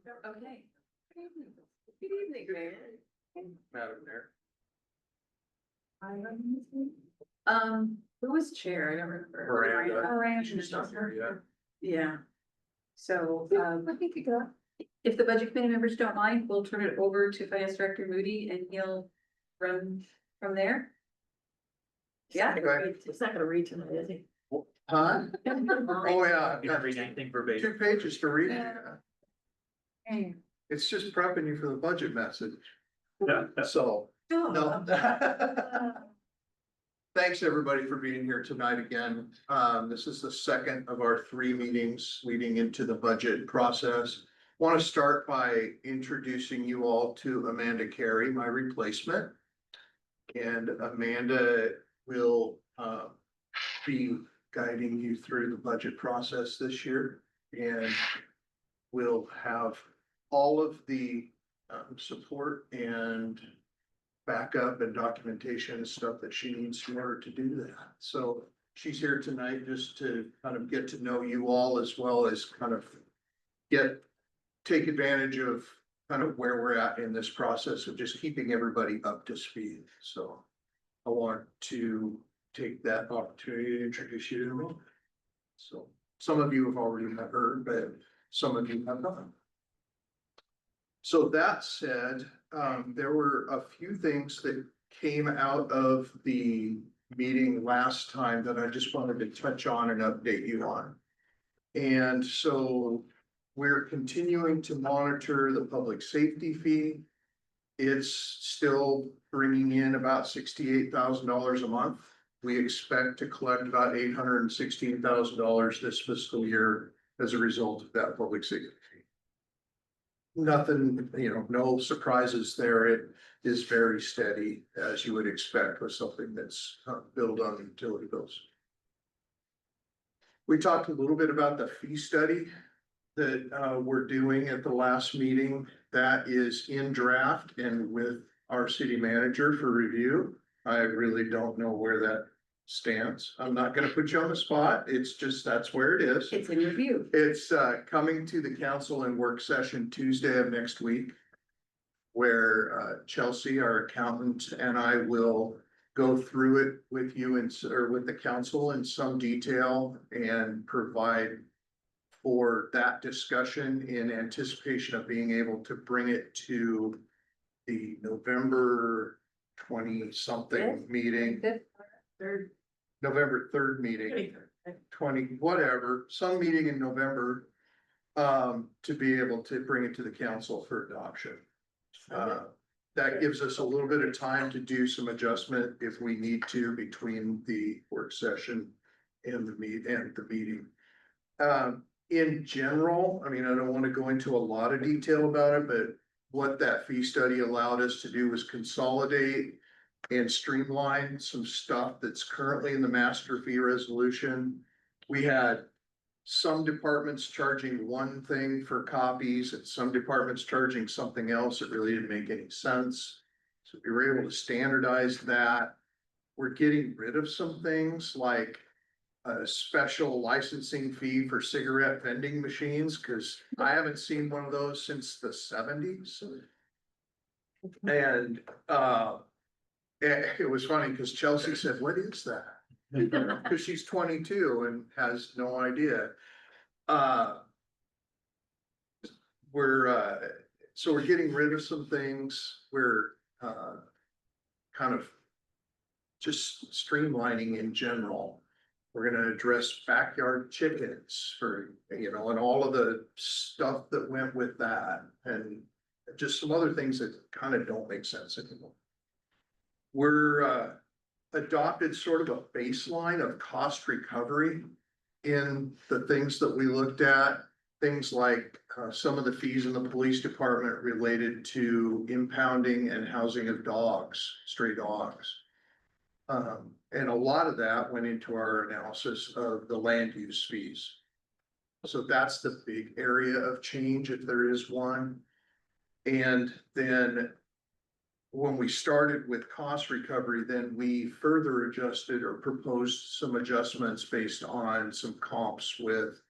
Okay. Good evening, Mayor. Madam Mayor. Who was chair? I don't remember. Miranda. Miranda. She's not here yet. Yeah. So, if the budget committee members don't mind, we'll turn it over to Finance Director Moody and he'll run from there. Yeah. It's not gonna read tonight, is he? Huh? Oh, yeah, I've You don't got read anything verbatim. 2 pages to read. It's just prepping you for the budget message, Yeah. so, no. Thanks, everybody, for being here tonight again. This is the second of our 3 meetings leading into the budget process. Want to start by introducing you all to Amanda Carey, my replacement. And Amanda will be guiding you through the budget process this year. And we'll have all of the support and backup and documentation and stuff that she needs in order to do that. So she's here tonight just to kind of get to know you all, as well as kind of take advantage of kind of where we're at in this process of just keeping everybody up to speed. So I want to take that opportunity to introduce you to me. So some of you have already met her, but some of you have not. So that said, there were a few things that came out of the meeting last time that I just wanted to touch on and update you on. And so we're continuing to monitor the public safety fee. It's still bringing in about $68,000 a month. We expect to collect about $816,000 this fiscal year as a result of that public safety fee. Nothing, no surprises there. It is very steady, as you would expect with something that's billed on utility bills. We talked a little bit about the fee study that we're doing at the last meeting. That is in draft and with our city manager for review. I really don't know where that stands. I'm not gonna put you on the spot. It's just, that's where it is. It's in review. It's coming to the council in work session Tuesday of next week, where Chelsea, our accountant, and I will go through it with you or with the council in some detail and provide for that discussion in anticipation of being able to bring it to the November 20-something meeting, November 3rd meeting, 20, whatever, some meeting in November, to be able to bring it to the council for adoption. That gives us a little bit of time to do some adjustment if we need to between the work session and the meeting. In general, I mean, I don't want to go into a lot of detail about it, but what that fee study allowed us to do was consolidate and streamline some stuff that's currently in the master fee resolution. We had some departments charging one thing for copies and some departments charging something else. It really didn't make any sense. So we were able to standardize that. We're getting rid of some things like a special licensing fee for cigarette vending machines, because I haven't seen one of those since the 70s. And it was funny because Chelsea said, "What is that?" Because she's 22 and has no idea. So we're getting rid of some things. We're kind of just streamlining in general. We're gonna address backyard chickens for, and all of the stuff that went with that, and just some other things that kind of don't make sense anymore. We're adopted sort of a baseline of cost recovery in the things that we looked at. Things like some of the fees in the police department related to impounding and housing of dogs, stray dogs. And a lot of that went into our analysis of the land use fees. So that's the big area of change, if there is one. And then when we started with cost recovery, then we further adjusted or proposed some adjustments based on some comps with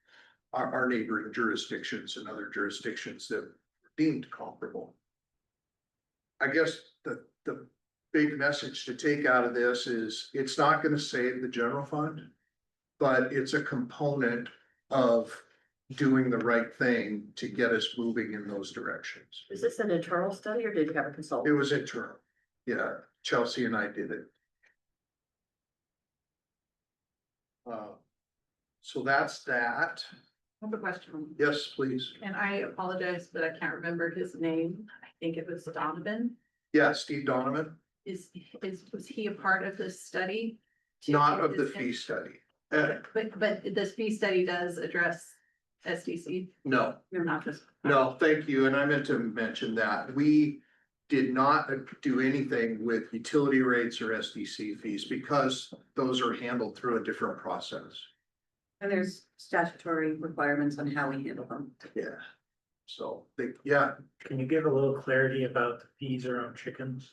our neighboring jurisdictions and other jurisdictions that are deemed comparable. I guess the big message to take out of this is it's not gonna save the general fund, but it's a component of doing the right thing to get us moving in those directions. Is this an internal study or did you have a It consultant? was internal. Yeah, Chelsea and I did it. So that's that. I have a question, Yes, please. and I apologize, but I can't remember his name. I think it was Donovan. Yeah, Steve Donovan, Was he a part of this study? not of the fee study. But this fee study does address SDC. No, You're not just. no, thank you. And I meant to mention that we did not do anything with utility rates or SDC fees because those are handled through a different process. And there's statutory requirements on how we handle them. Yeah. So, yeah. Can you give a little clarity about the fees around chickens?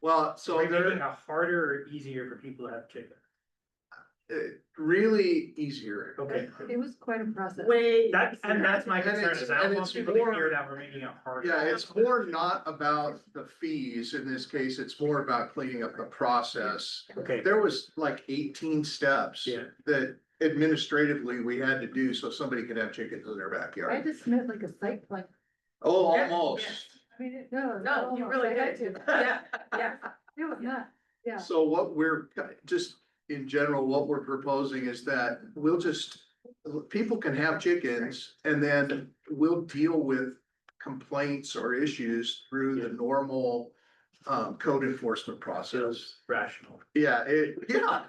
Well, so Are you making they're it harder or easier for people to have chickens? really easier. Okay, It was quite a process. Way. and that's my And concern, it's- is I and don't want it's people to more- hear that we're making it harder. Yeah, it's more not about the fees in this case, it's more about cleaning up the process. Okay, There was like 18 steps. Yeah. That administratively we had to do so somebody could have chickens in their I had backyard. to submit like a site plan. Oh, Yeah, almost. I mean, no, No, you really had did. to. Yeah, yeah. It was not, yeah. So what we're, just in general, what we're proposing is that we'll just, people can have chickens and then we'll deal with complaints or issues through the normal code enforcement process. feels rational. Yeah, yeah.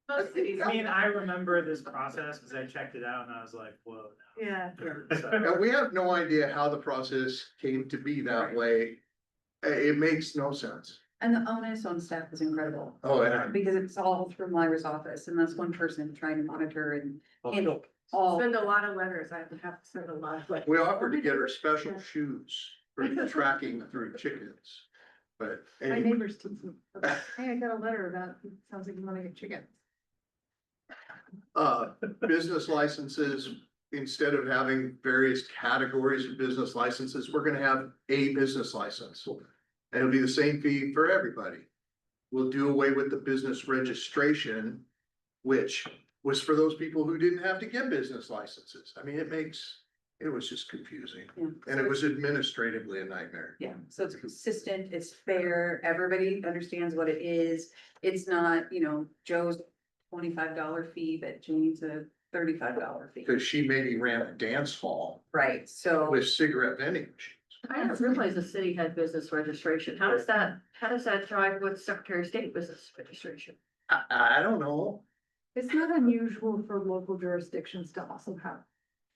Most cities. I mean, I remember this process because I checked it out and I was like, whoa. Yeah. So, And we have no idea how the process came to be that way. It makes no sense. And the onus on staff is incredible, Oh, yeah. because it's all through Myra's office, and that's one person trying to monitor and well, all. Send a lot of letters. I have to send a lot of letters. We offered to get her special shoes for tracking through chickens. But My anyway, neighbors tease me. Hey, I got a letter about, sounds like you wanna get chickens. business licenses, instead of having various categories of business licenses, we're gonna have a business license. And it'll be the same fee for everybody. We'll do away with the business registration, which was for those people who didn't have to get business licenses. I mean, it was just confusing. Yeah. And it was administratively a nightmare. Yeah, so it's consistent, it's fair, everybody understands what it is. It's not, Joe's $25 fee, but Jane's a $35 fee. Cause she maybe ran a dance hall Right, so with cigarette vending machines. I didn't realize the city had business registration. How does that jive with Secretary of State business registration? I don't know. It's not unusual for local jurisdictions to also have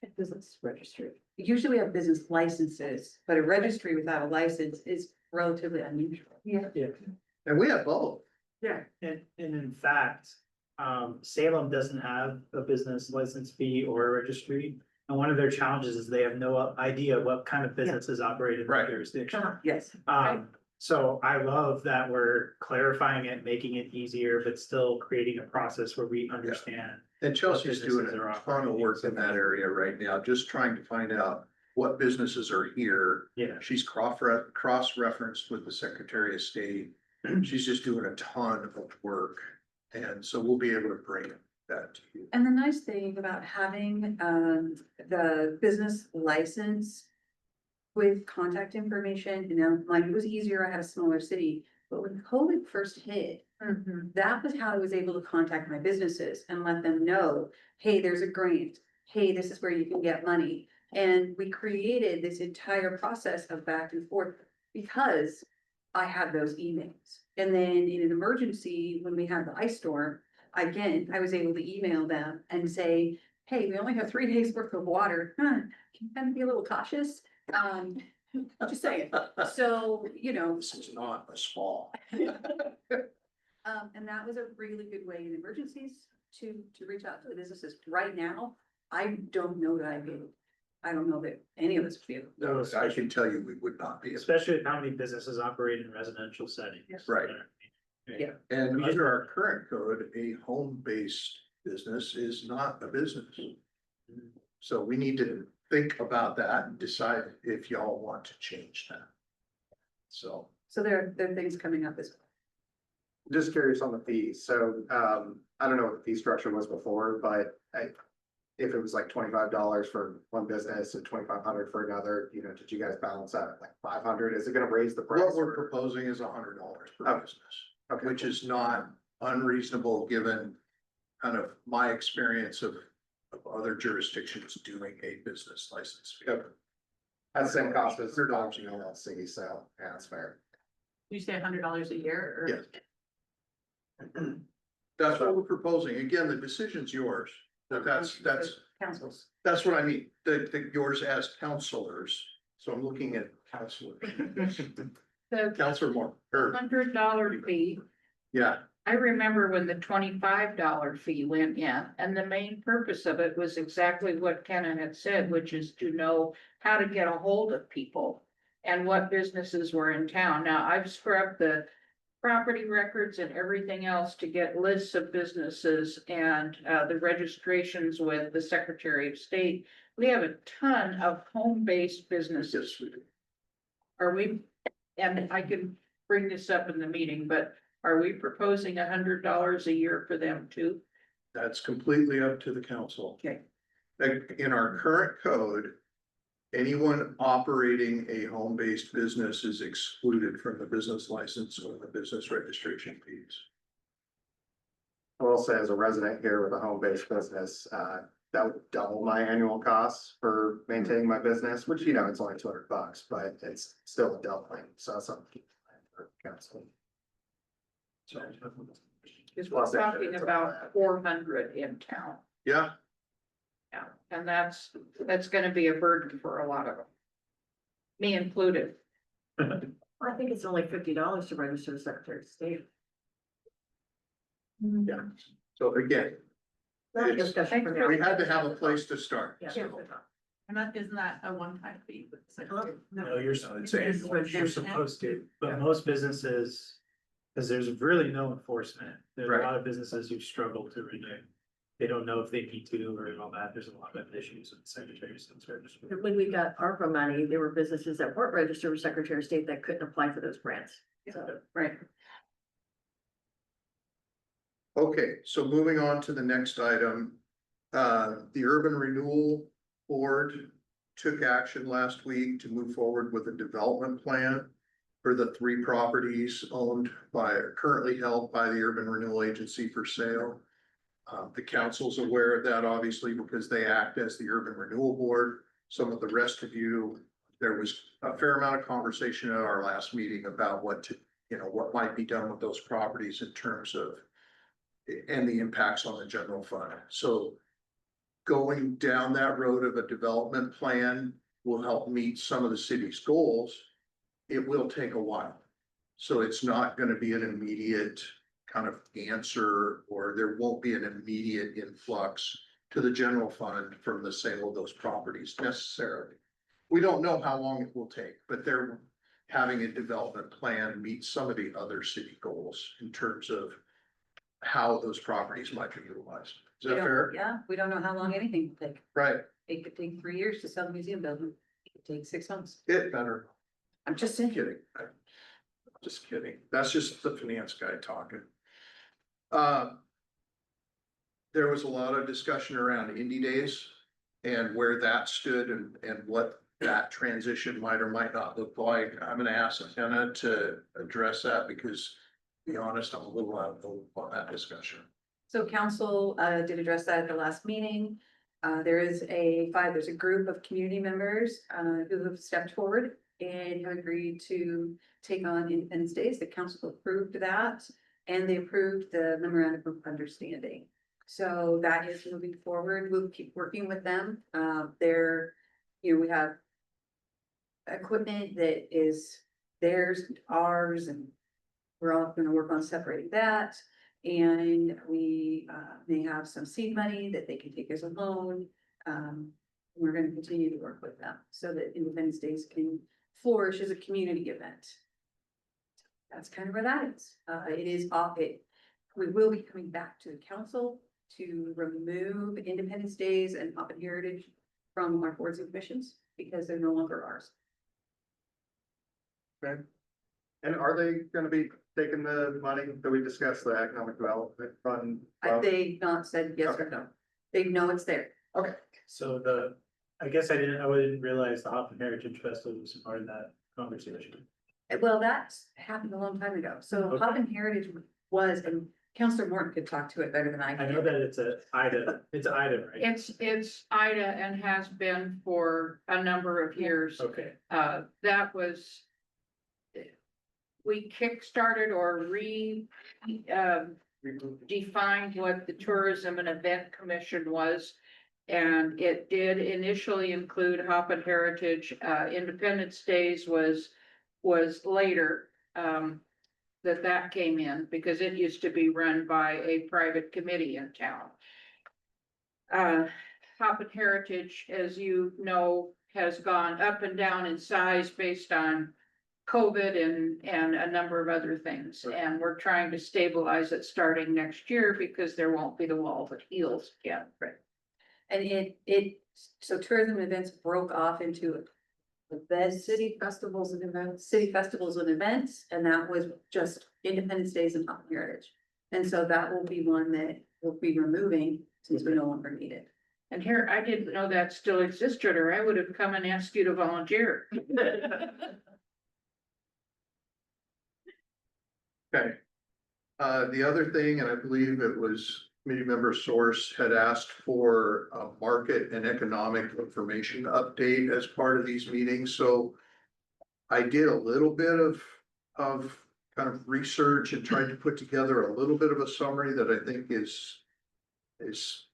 a business registry. usually we have business licenses, but a registry without a license is relatively unusual. Yeah. yeah, And we have both. Yeah. and in fact, Salem doesn't have a business license fee or a registry. And one of their challenges is they have no idea what kind of businesses operate in Right. their jurisdiction. Yes, So I love that we're clarifying it, making it easier, but still creating a process where we understand. And Chelsea's doing businesses are a ton of operating. work in that area right now, just trying to find out what businesses are here. Yeah, She's cross-referenced with the Secretary of State. She's just doing a ton of work. And so we'll be able to bring that to you. and the nice thing about having the business license with contact information, like it was easier, I had a smaller city, but when COVID first hit, that was how I was able to contact my businesses and let them know, hey, there's a grant, hey, this is where you can get money. And we created this entire process of back and forth because I had those emails. And then in an emergency, when we had the ice storm, again, I was able to email them and say, hey, we only have 3 days worth of water. Can you kind of be a little cautious? Just saying. So, This is not a small. and that was a really good way in emergencies to reach out to the businesses. Right now, I don't know that I'd be able. I don't know that any of us would be able. No, I can tell you we would not be. especially with how many businesses operate in residential settings. Right. Yeah. And under our current code, a home-based business is not a business. So we need to think about that and decide if y'all want to change that. So, So there are things coming up as well. Just curious on the fees, so, I don't know what the fee structure was before, but if it was like $25 for one business and 2,500 for another, you know, did you guys balance that at like 500? Is it gonna raise the price? what we're or- proposing is $100 per Okay. business, Okay, which is not unreasonable given kind of my experience of other jurisdictions doing a business license fee. Okay. That's the same cost as $100 launching LLC, so, yeah, that's fair. You say $100 a year or? Yes. That's what we're proposing. Again, the decision's yours. That's Councils. what I mean, yours as counselors. So I'm looking at counselors. The Counselor Moore, or, $100 fee, yeah, I remember when the $25 fee went in, and the main purpose of it was exactly what Kenna had said, which is to know how to get a hold of people and what businesses were in town. Now, I've scrubbed the property records and everything else to get lists of businesses and the registrations with the Secretary of State. We have a ton of home-based businesses. yes, we do. Are we, and I can bring this up in the meeting, but are we proposing $100 a year for them too? That's completely up to the council. Okay. Like, in our current code, anyone operating a home-based business is excluded from the business license or the business registration fees. I will say as a resident here with a home-based business, that would double my annual costs for maintaining my business, which, you know, it's only $200, but it's still a doubling, so that's something to keep in mind for council. So, Because we're talking about 400 in town. yeah, Yeah, and that's gonna be a burden for a lot of them. Me included. I think it's only $50 to register the Secretary of State. yeah. So again, That's a It's- discussion for now. we had to have a place to start. Yeah. So, And isn't that a one-time fee? No, you're, it's annual. you're supposed to, but most businesses, because there's really no enforcement. There's a Right. lot of businesses who struggle to renew. They don't know if they need to or all that. There's a lot of issues with the Secretary of State's registry. When we got ARPA money, there were businesses that weren't registered with Secretary of State that couldn't apply for those grants. So, Right. Okay, so moving on to the next item. The Urban Renewal Board took action last week to move forward with a development plan for the 3 properties owned by, or currently held by the Urban Renewal Agency for sale. The council's aware of that, obviously, because they act as the Urban Renewal Board. Some of the rest of you, there was a fair amount of conversation at our last meeting about what what might be done with those properties in terms of and the impacts on the general fund. So going down that road of a development plan will help meet some of the city's goals. It will take a while. So it's not gonna be an immediate kind of answer, or there won't be an immediate influx to the general fund from the sale of those properties necessarily. We don't know how long it will take, but they're having a development plan meet some of the other city goals in terms of how those properties might be utilized. Is We that don't- fair? Yeah, we don't know how long anything will take. Right, It could take 3 years to sell the museum building. It could take 6 months. it better. I'm just saying. Kidding. Just kidding. That's just the finance guy talking. There was a lot of discussion around Indie Days and where that stood and what that transition might or might not look like. I'm gonna ask Anna to address that because, to be honest, I'm a little out of the loop on that discussion. So council did address that at the last meeting. There's a group of community members who have stepped forward and have agreed to take on Independence Days. The council approved that and they approved the memorandum of understanding. So that is moving forward. We'll keep working with them. We have equipment that is theirs, ours, and we're all gonna work on separating that. And we may have some seed money that they can take as a loan. We're gonna continue to work with them so that Independence Days can flourish as a community event. That's kind of where that is. It is off it. We will be coming back to the council to remove Independence Days and Hop and Heritage from our boards and commissions because they're no longer ours. And are they gonna be taking the money that we discussed, the economic development fund? They've not said yes or no. They know it's there. Okay, So I guess I didn't realize the Hop and Heritage Festival was part of that conversation. Well, that's happened a long time ago. So Okay. Hop and Heritage was, and Counselor Morton could talk to it better than I I know can. that it's Ida, right? It's Ida and has been for a number of years. Okay, That was. We kickstarted or defined what the Tourism and Event Commission was. And it did initially include Hop and Heritage. Independence Days was later. That came in because it used to be run by a private committee in town. Hop and Heritage, as you know, has gone up and down in size based on COVID and a number of other things. And we're trying to stabilize it starting next year because there won't be the wall that heals again. Right. And so tourism events broke off into events, City festivals and events. city festivals and events, and that was just Independence Days and Hop and Heritage. And so that will be one that we'll be removing since we no longer need it. And here, I didn't know that still existed, or I would have come and asked you to volunteer. Okay. The other thing, and I believe it was committee member Source had asked for a market and economic information update as part of these meetings, so I did a little bit of kind of research and tried to put together a little bit of a summary that I think is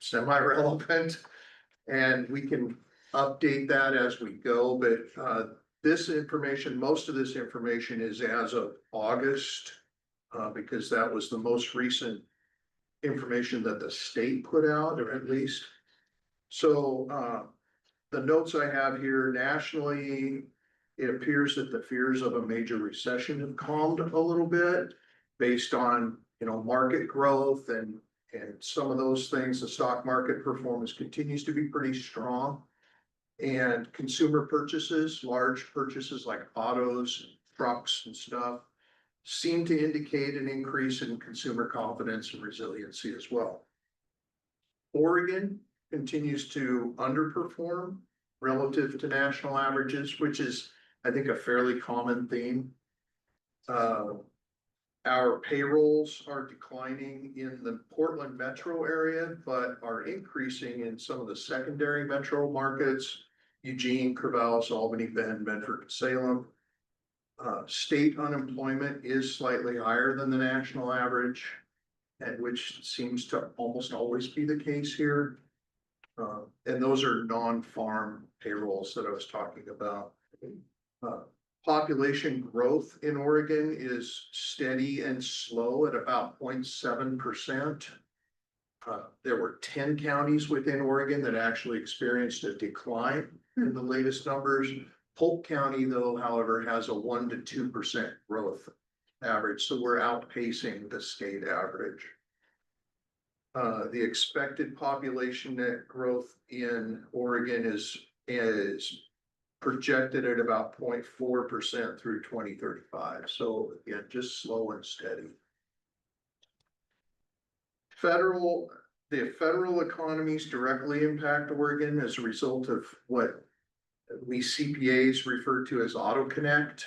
semi-relevant. And we can update that as we go, but this information, most of this information is as of August. Because that was the most recent information that the state put out, or at least. So the notes I have here nationally, it appears that the fears of a major recession have calmed a little bit based on, market growth and some of those things. The stock market performance continues to be pretty strong. And consumer purchases, large purchases like autos, trucks and stuff, seem to indicate an increase in consumer confidence and resiliency as well. Oregon continues to underperform relative to national averages, which is, I think, a fairly common theme. Our payrolls are declining in the Portland metro area, but are increasing in some of the secondary metro markets, Eugene, Corvallis, Albany, Bend, Medford, and Salem. State unemployment is slightly higher than the national average, and which seems to almost always be the case here. And those are non-farm payrolls that I was talking about. Population growth in Oregon is steady and slow at about 0.7%. There were 10 counties within Oregon that actually experienced a decline in the latest numbers. Polk County, though, however, has a 1 to 2% growth average, so we're outpacing the state average. The expected population net growth in Oregon is projected at about 0.4% through 2035. So again, just slow and steady. The federal economies directly impact Oregon as a result of what we CPAs refer to as auto connect.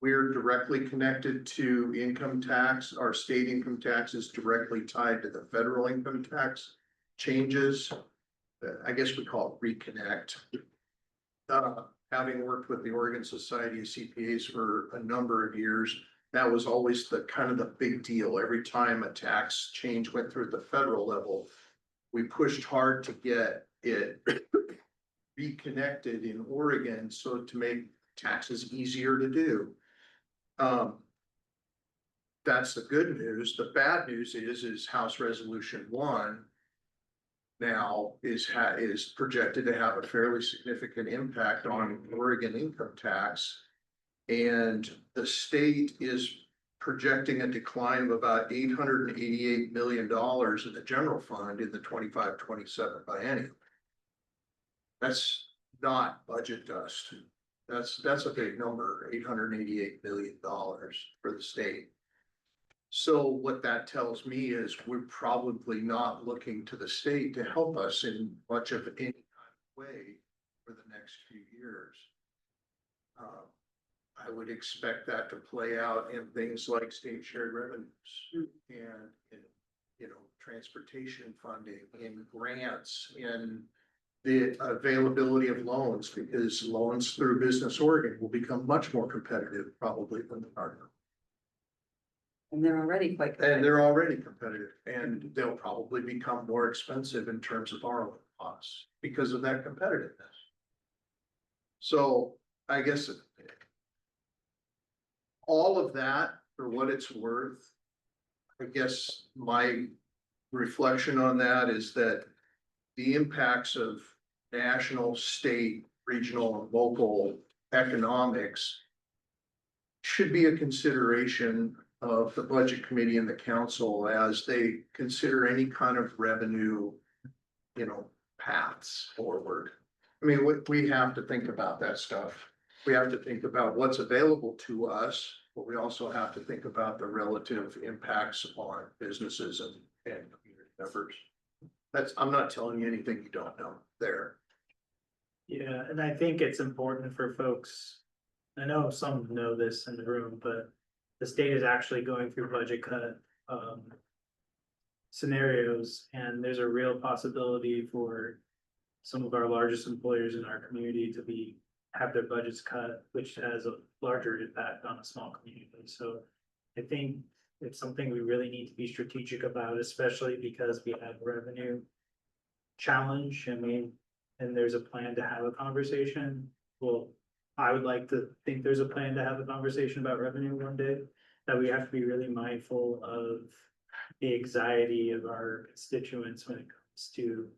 We're directly connected to income tax. Our state income tax is directly tied to the federal income tax changes. I guess we call it reconnect. Having worked with the Oregon Society of CPAs for a number of years, that was always the kind of the big deal. Every time a tax change went through at the federal level, we pushed hard to get it reconnected in Oregon so to make taxes easier to do. That's the good news. The bad news is House Resolution 1 now is projected to have a fairly significant impact on Oregon income tax. And the state is projecting a decline of about $888 million in the general fund in the 25-27 biennium. That's not budget dust. That's a big number, $888 million for the state. So what that tells me is we're probably not looking to the state to help us in much of any kind of way for the next few years. I would expect that to play out in things like state shared revenues and in, transportation funding, in grants, in the availability of loans, because loans through Business Oregon will become much more competitive probably than they are now. And they're already quite. And they're already competitive, and they'll probably become more expensive in terms of borrowing costs because of that competitiveness. So I guess all of that, for what it's worth, I guess my reflection on that is that the impacts of national, state, regional, and local economics should be a consideration of the budget committee and the council as they consider any kind of revenue, paths forward. I mean, we have to think about that stuff. We have to think about what's available to us, but we also have to think about the relative impacts on businesses and community members. I'm not telling you anything you don't know there. Yeah, and I think it's important for folks, I know some know this in the room, but the state is actually going through budget cut scenarios, and there's a real possibility for some of our largest employers in our community to have their budgets cut, which has a larger impact on a small community. So I think it's something we really need to be strategic about, especially because we have revenue challenge. And there's a plan to have a conversation. Well, I would like to think there's a plan to have a conversation about revenue one day, that we have to be really mindful of the anxiety of our constituents when it comes to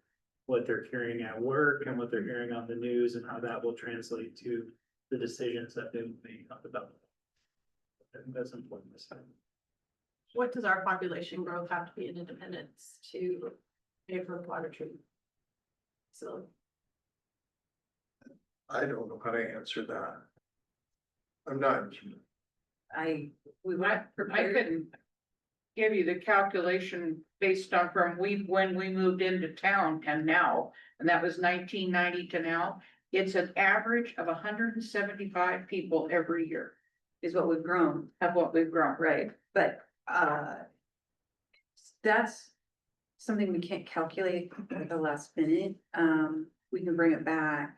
what they're hearing at work and what they're hearing on the news, and how that will translate to the decisions that they make on development. I think that's important to say. What does our population growth have to be in Independence to pay for water treatment? So. I don't know how to answer that. I'm not. We went I prepared. couldn't give you the calculation based on when we moved into town and now, and that was 1990 to now. It's an average of 175 people every year Is what we've grown, of what we've grown. right? But, that's something we can't calculate at the last minute. We can bring it back.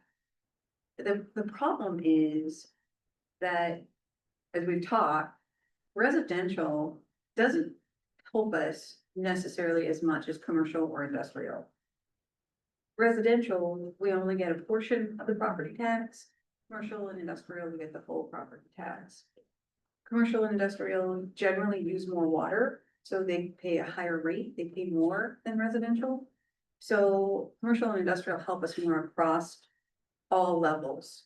The problem is that, as we've talked, residential doesn't help us necessarily as much as commercial or industrial. Residential, we only get a portion of the property tax. Commercial and industrial, we get the full property tax. Commercial and industrial generally use more water, so they pay a higher rate, they pay more than residential. So commercial and industrial help us more across all levels.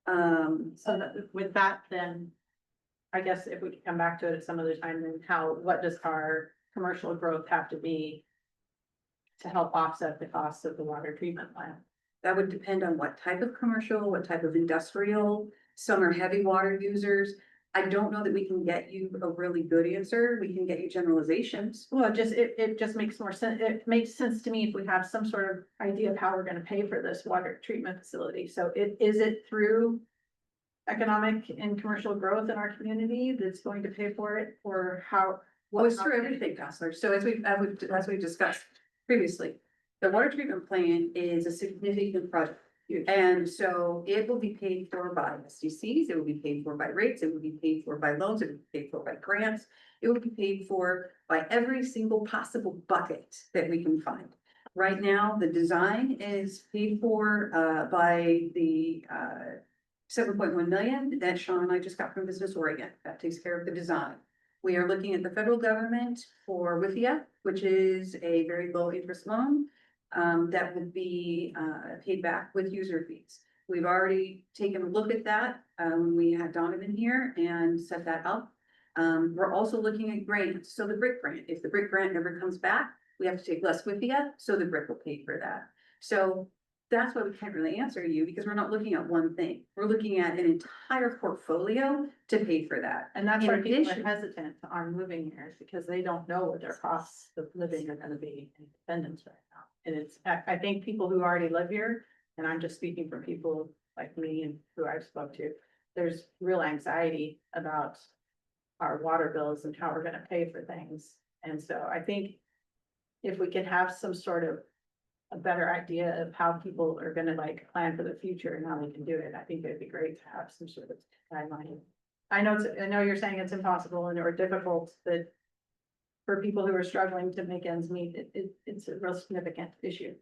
So that, with that, then, I guess if we could come back to it at some other time, then what does our commercial growth have to be to help offset the costs of the water treatment plant? That would depend on what type of commercial, what type of industrial. Some are heavy water users. I don't know that we can get you a really good answer. We can get you generalizations. Well, it just makes more sense. It makes sense to me if we have some sort of idea of how we're gonna pay for this water treatment facility. So is it through economic and commercial growth in our community that's going to pay for it, or how? Well, it's through everything, Counselor. So as we've discussed previously, the water treatment plant is a significant project. And so it will be paid for by SDCs, it will be paid for by rates, it will be paid for by loans, it will be paid for by grants. It will be paid for by every single possible bucket that we can find. Right now, the design is paid for by the 7.1 million that Sean and I just got from Business Oregon. That takes care of the design. We are looking at the federal government for WIFIA, which is a very low interest loan. That would be paid back with user fees. We've already taken a look at that when we had Donovan here and set that up. We're also looking at grants, so the brick grant, if the brick grant never comes back, we have to take less WIFIA, so the brick will pay for that. So that's why we can't really answer you, because we're not looking at one thing, we're looking at an entire portfolio to pay for that. And that's In why people are addition- hesitant on moving here, is because they don't know what their costs of living are gonna be in Independence right now. And it's, I think people who already live here, and I'm just speaking for people like me and who I've spoke to, there's real anxiety about our water bills and how we're gonna pay for things. And so I think if we could have some sort of a better idea of how people are gonna like plan for the future and how they can do it, I think it'd be great to have some sort of guideline. I know you're saying it's impossible and or difficult, but for people who are struggling to make ends meet, it's a real significant issue.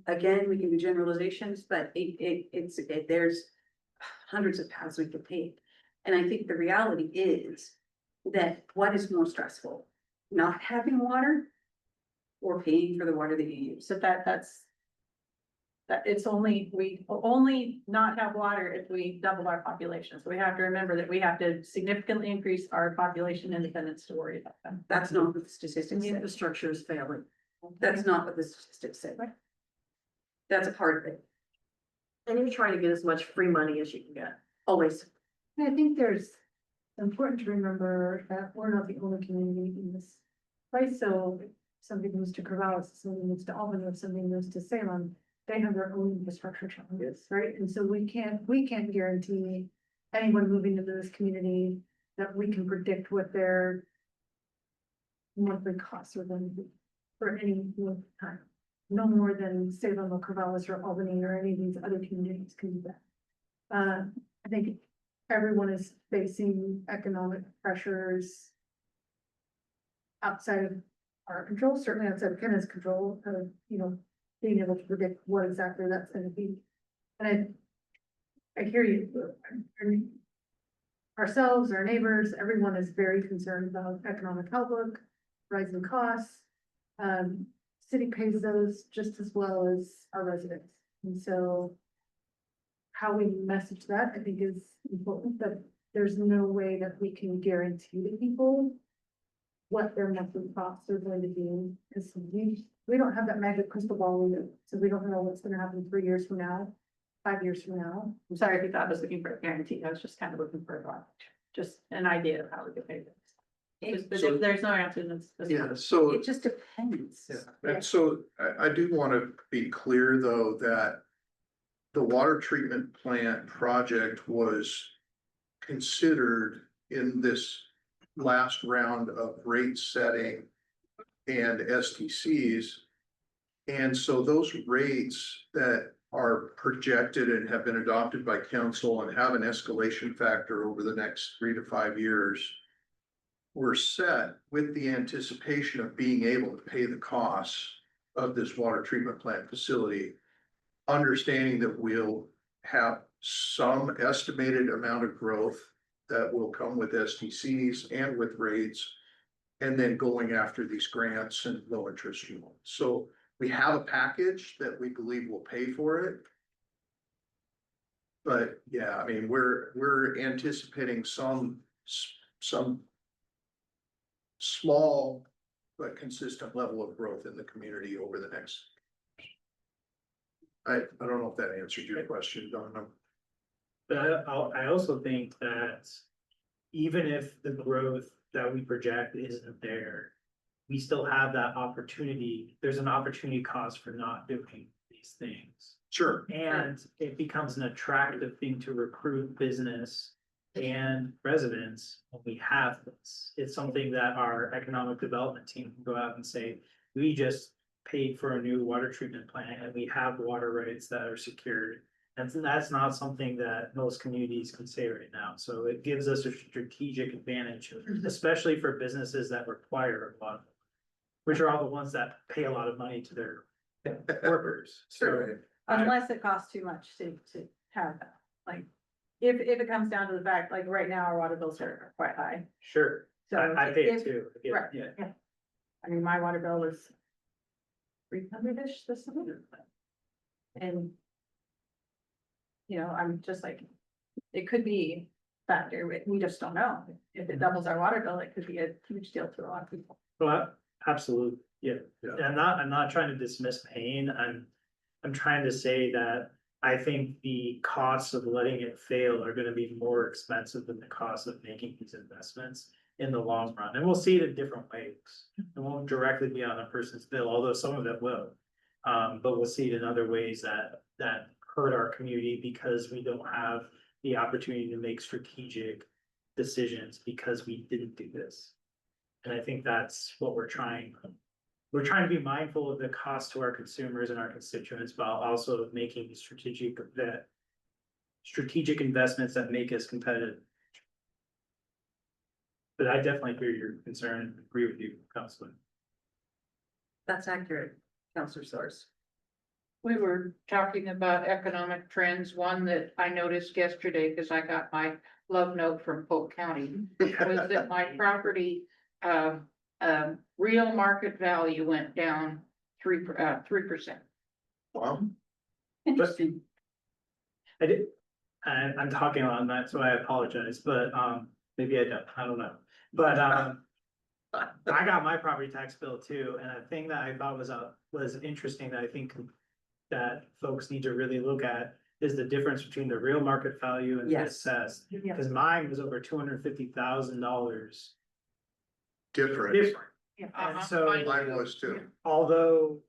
Again, we can do generalizations, but there's hundreds of paths we could take. And I think the reality is that what is more stressful, not having water or paying for the water that you use? So that's. That it's only, we will only not have water if we double our population. So we have to remember that we have to significantly increase our population independence to worry about them. That's not what the statistics And the say. infrastructure is failing. That's not what the statistics say. That's a part of it. And you're trying to get as much free money as you can get, always. I think there's important to remember that we're not the only community in this place, so if somebody moves to Corvallis, if somebody moves to Albany, if somebody moves to Salem, they have their own infrastructure challenges, right? And so we can't guarantee anyone moving into this community that we can predict what their monthly costs are going to be for any length of time. No more than Salem or Corvallis or Albany or any of these other communities can do that. I think everyone is facing economic pressures outside of our control, certainly outside of Kenna's control, of, being able to predict what exactly that's gonna be. And I hear you. Ourselves, our neighbors, everyone is very concerned about economic outlook, rising costs. City pays those just as well as our residents. And so how we message that, I think, is important, but there's no way that we can guarantee to people what their monthly costs are going to be. Because we don't have that magic crystal ball either, so we don't know what's gonna happen 3 years from now, 5 years from now. I'm sorry if you thought I was looking for a guarantee. I was just kind of looking for just an idea of how we could pay this. But if there's no answer, that's. Yeah, so. It just depends. Yeah, and so I do want to be clear, though, that the water treatment plant project was considered in this last round of rate setting and STCs. And so those rates that are projected and have been adopted by council and have an escalation factor over the next 3 to 5 years were set with the anticipation of being able to pay the costs of this water treatment plant facility, understanding that we'll have some estimated amount of growth that will come with STCs and with rates, and then going after these grants and low interest loans. So we have a package that we believe will pay for it. But yeah, I mean, we're anticipating some small but consistent level of growth in the community over the next. I don't know if that answered your question, Donna. But I also think that even if the growth that we project isn't there, we still have that opportunity. There's an opportunity cost for not doing these things. Sure. And it becomes an attractive thing to recruit business and residents when we have this. It's something that our economic development team can go out and say, we just paid for a new water treatment plant and we have water rights that are secured. And that's not something that most communities can say right now. So it gives us a strategic advantage, especially for businesses that require a lot, which are all the ones that pay a lot of money to their workers. So Unless it costs too much to have that, like, if it comes down to the fact, like, right now, our water bills are quite high. sure, So I pay it if- too. right. Yeah. I mean, my water bill was 300-ish this summer. And I'm just like, it could be factor, we just don't know. If it doubles our water bill, it could be a huge deal to a lot of people. Well, absolutely, yeah. Yeah. I'm not trying to dismiss pain, I'm trying to say that I think the costs of letting it fail are gonna be more expensive than the cost of making these investments in the long run, and we'll see it in different ways. It won't directly be on a person's bill, although some of it will. But we'll see it in other ways that hurt our community because we don't have the opportunity to make strategic decisions because we didn't do this. And I think that's what we're trying to be mindful of the cost to our consumers and our constituents, while also making strategic investments that make us competitive. But I definitely hear your concern and agree with you, Councilman. That's accurate, Counselor Source. We were talking about economic trends. One that I noticed yesterday, because I got my love note from Polk County, was that my property, real market value went down 3%. Wow. Interesting. I'm talking on that, so I apologize, but maybe I don't know. But I got my property tax bill too, and a thing that I thought was interesting that I think that folks need to really look at is the difference between the real market value and the Yes. assessed. Yeah. Because mine was over $250,000 Different. different. Yeah. And so, Mine was too. although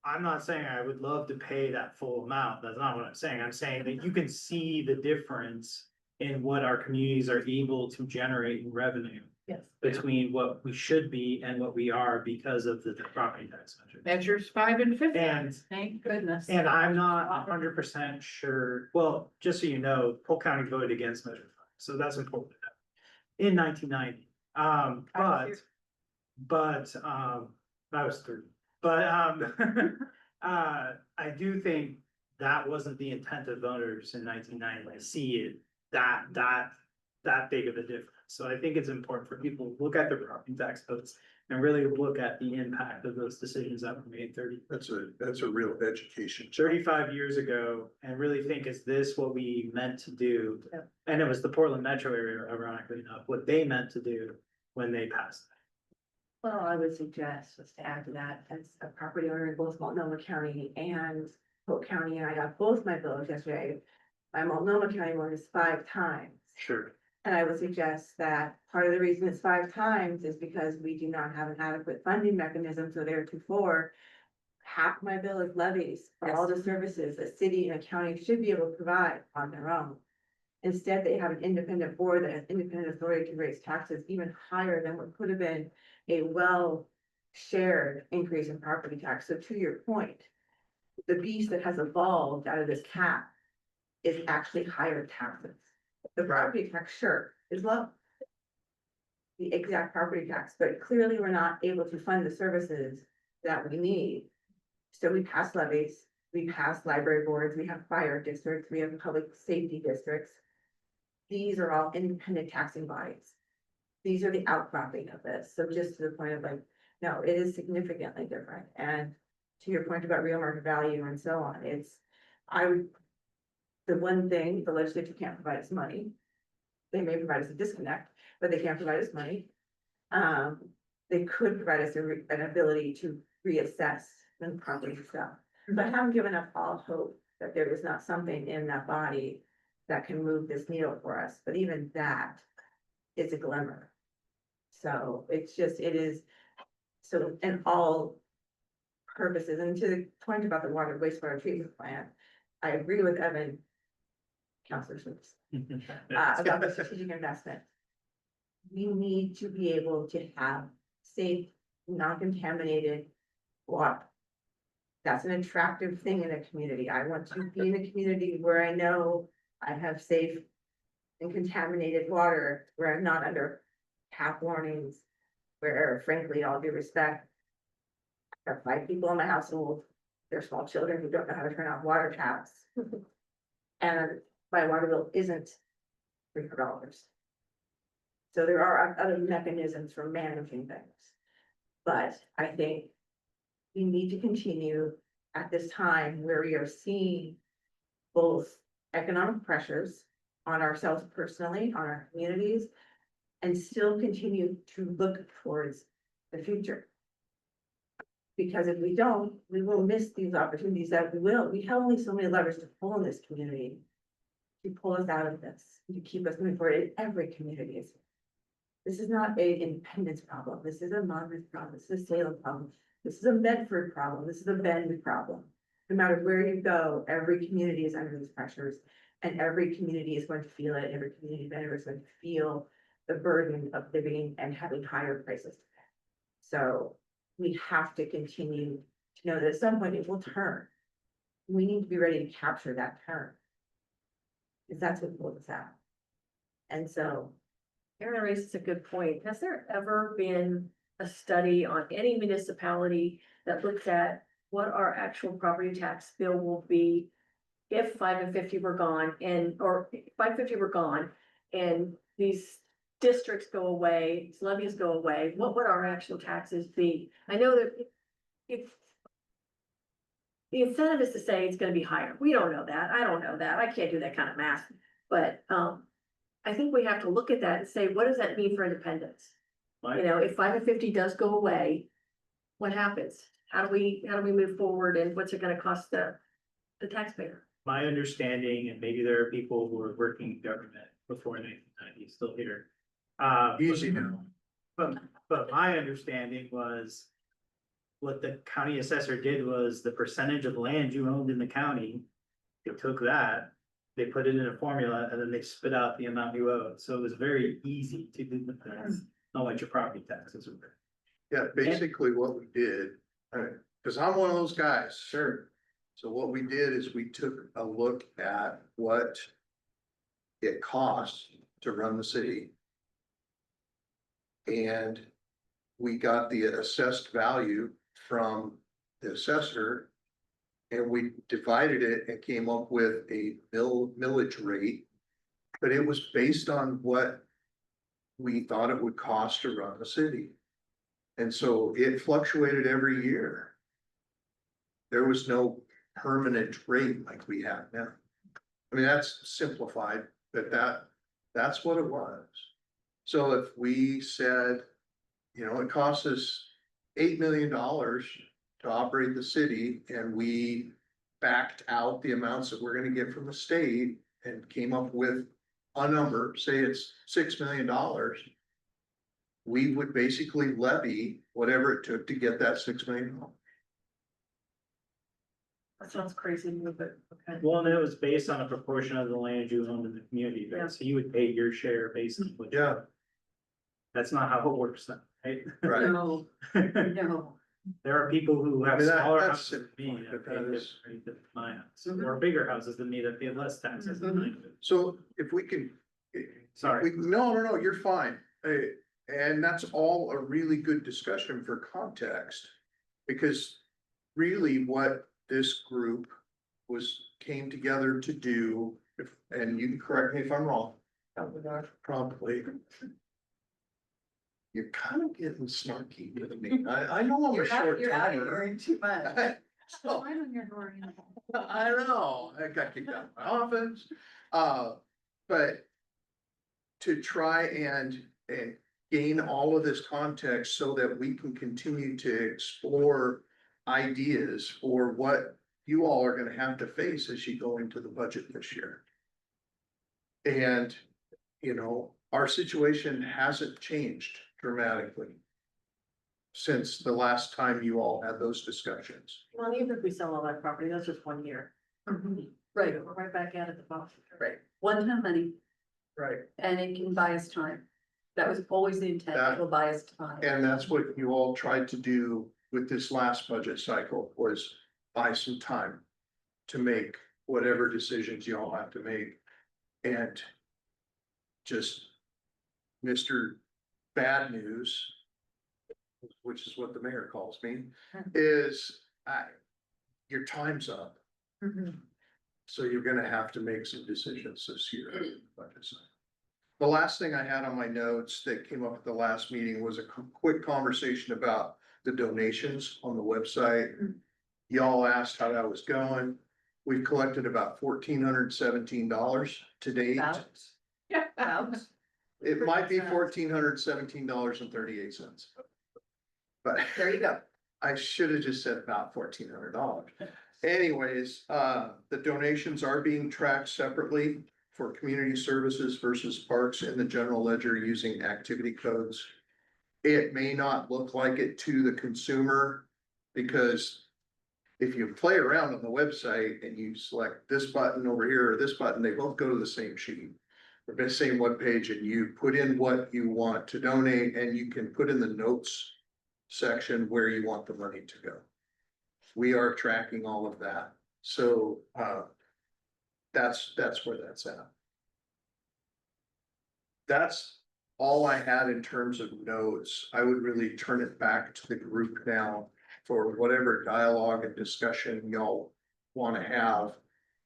I'm not saying I would love to pay that full amount, that's not what I'm saying. I'm saying that you can see the difference in what our communities are able to generate in revenue Yes. between what we should be and what we are because of the property tax measure. Measures 5 and 50. And Thank goodness. I'm not 100% sure, well, just so you know, Polk County voted against Measure 5, so that's important to know. In 1990, but I was 30, but I do think that wasn't the intent of voters in 1990 to see it that big of a difference. So I think it's important for people to look at their property tax votes and really look at the impact of those decisions that were made That's a real education. 35 years ago, and really think, is this what we meant to do? Yep. And it was the Portland metro area, ironically enough, what they meant to do when they passed. Well, I would suggest, just to add to that, as a property owner in both Multnomah County and Polk County, and I got both my bills yesterday. My Multnomah County one is 5 times. Sure. And I would suggest that part of the reason it's 5 times is because we do not have an adequate funding mechanism, so theretofore, half my bill is levies for all the services a city and a county should be able to provide on their own. Instead, they have an independent board that has independent authority to raise taxes even higher than what could have been a well-shared increase in property tax. So to your point, the beast that has evolved out of this cap is actually higher taxes. The property tax, sure, is low. The exact property tax, but clearly we're not able to fund the services that we need. So we pass levies, we pass library boards, we have fire districts, we have public safety districts. These are all independent taxing bodies. These are the outcropping of this. So just to the point of like, no, it is significantly different. And to your point about real market value and so on, the one thing, the legislature can't provide us money. They may provide us a disconnect, but they can't provide us money. They could provide us an ability to reassess when property stuff. But I haven't given up all hope that there is not something in that body that can move this needle for us, but even that is a glimmer. So it is, so in all purposes, and to the point about the wastewater treatment plant, I agree with Evan, Counselor Schultz, about the strategic investment. We need to be able to have safe, non-contaminated water. That's an attractive thing in a community. I want to be in a community where I know I have safe and contaminated water, where I'm not under tap warnings, where frankly, all due respect, I have 5 people in my household, they're small children who don't know how to turn off water taps. And my water bill isn't $300. So there are other mechanisms for managing things. But I think we need to continue at this time where we are seeing both economic pressures on ourselves personally, on our communities, and still continue to look towards the future. Because if we don't, we will miss these opportunities that we have only so many levers to pull in this community. To pull us out of this, to keep us moving forward in every community. This is not a Independence problem, this is a Monmouth problem, this is a Salem problem, this is a Medford problem, this is a Bend problem. No matter where you go, every community is under these pressures, and every community is going to feel it, every community member is going to feel the burden of living and having higher prices. So we have to continue to know that at some point it will turn. We need to be ready to capture that turn. Because that's what pulled us out. And so, Aaron raises a good point. Has there ever been a study on any municipality that looks at what our actual property tax bill will be if 5 and 50 were gone or 5 and 50 were gone and these districts go away, these levies go away, what would our actual taxes be? I know that if the incentive is to say it's gonna be higher. We don't know that. I don't know that. I can't do that kind of math. But I think we have to look at that and say, what does that mean for independence? You know, if 5 and 50 does go away, what happens? How do we move forward and what's it gonna cost the taxpayer? My understanding, and maybe there are people who were working in government before 1990 still here. Easy now. But my understanding was what the county assessor did was the percentage of land you owned in the county, they took that, they put it in a formula, and then they spit out the amount you owed. So it was very easy to do the things, not what your property taxes were. Yeah, basically what we did, because I'm one of those guys. Sure. So what we did is we took a look at what it costs to run the city. And we got the assessed value from the assessor. And we divided it and came up with a millage rate. But it was based on what we thought it would cost to run the city. And so it fluctuated every year. There was no permanent rate like we have now. I mean, that's simplified, but that's what it was. So if we said, you know, it costs us $8 million to operate the city, and we backed out the amounts that we're gonna get from the state and came up with a number, say it's $6 million, we would basically levy whatever it took to get that $6 million. That sounds crazy to me, but okay. Well, and it was based on a proportion of the land you owned in the community, Yeah. right? So you would pay your share based on what. Yeah. That's not how it works, then, right? Right. No, no. There are people who I have mean, smaller that's houses than me simple, that pay because- different rate than my house, or bigger houses than me that pay less taxes than mine do. So if we can. Sorry. No, you're fine. And that's all a really good discussion for context. Because really what this group came together to do, and you can correct me if I'm wrong. Probably. You're kind of getting snarky with me. I know I'm a short timer. too much. So- Right on your door, you know. I know, I got kicked out of my office, but to try and gain all of this context so that we can continue to explore ideas for what you all are gonna have to face as you go into the budget this year. And, you know, our situation hasn't changed dramatically since the last time you all had those discussions. Well, even if we sell all that property, that's just 1 year. Right, We're right back at the bottom. right. One-time money, Right. and it can buy us time. That was always the intent, it will buy us time. And that's what you all tried to do with this last budget cycle, was buy some time to make whatever decisions you all have to make. And just Mr. Bad News, which is what the mayor calls me, is your time's up. So you're gonna have to make some decisions this year. Budget cycle. The last thing I had on my notes that came up at the last meeting was a quick conversation about the donations on the website. Y'all asked how that was going. We've collected about $1,417 to date. About. It might be $1,417.38. But There you go. I should have just said about $1,400. Anyways, the donations are being tracked separately for community services versus parks in the general ledger using activity codes. It may not look like it to the consumer because if you play around on the website and you select this button over here or this button, they both go to the same sheet. Or the same webpage, and you put in what you want to donate and you can put in the notes section where you want the money to go. We are tracking all of that. So that's where that's at. That's all I had in terms of notes. I would really turn it back to the group now for whatever dialogue and discussion y'all want to have.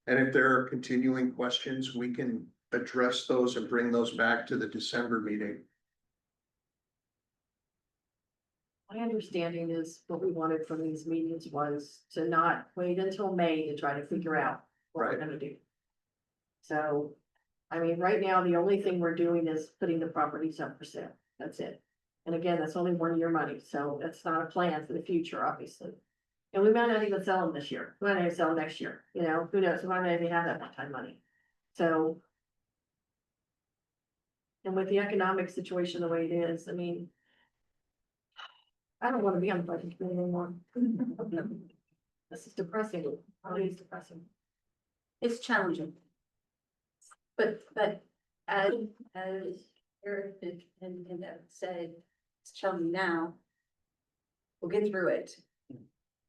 And if there are continuing questions, we can address those and bring those back to the December meeting. My understanding is what we wanted from these meetings was to not wait until May to try to figure out what we're Right. gonna do. So, I mean, right now, the only thing we're doing is putting the properties up for sale. That's it. And again, that's only 1 year money, so that's not a plan for the future, obviously. And we might not even sell them this year. We might not even sell them next year, you know, who knows? We might not even have that one-time money. So. And with the economic situation the way it is, I mean. I don't wanna be on the budget committee anymore. This is depressing, really is depressing. It's challenging. But as Eric and Evan said, it's challenging now. We'll get through it.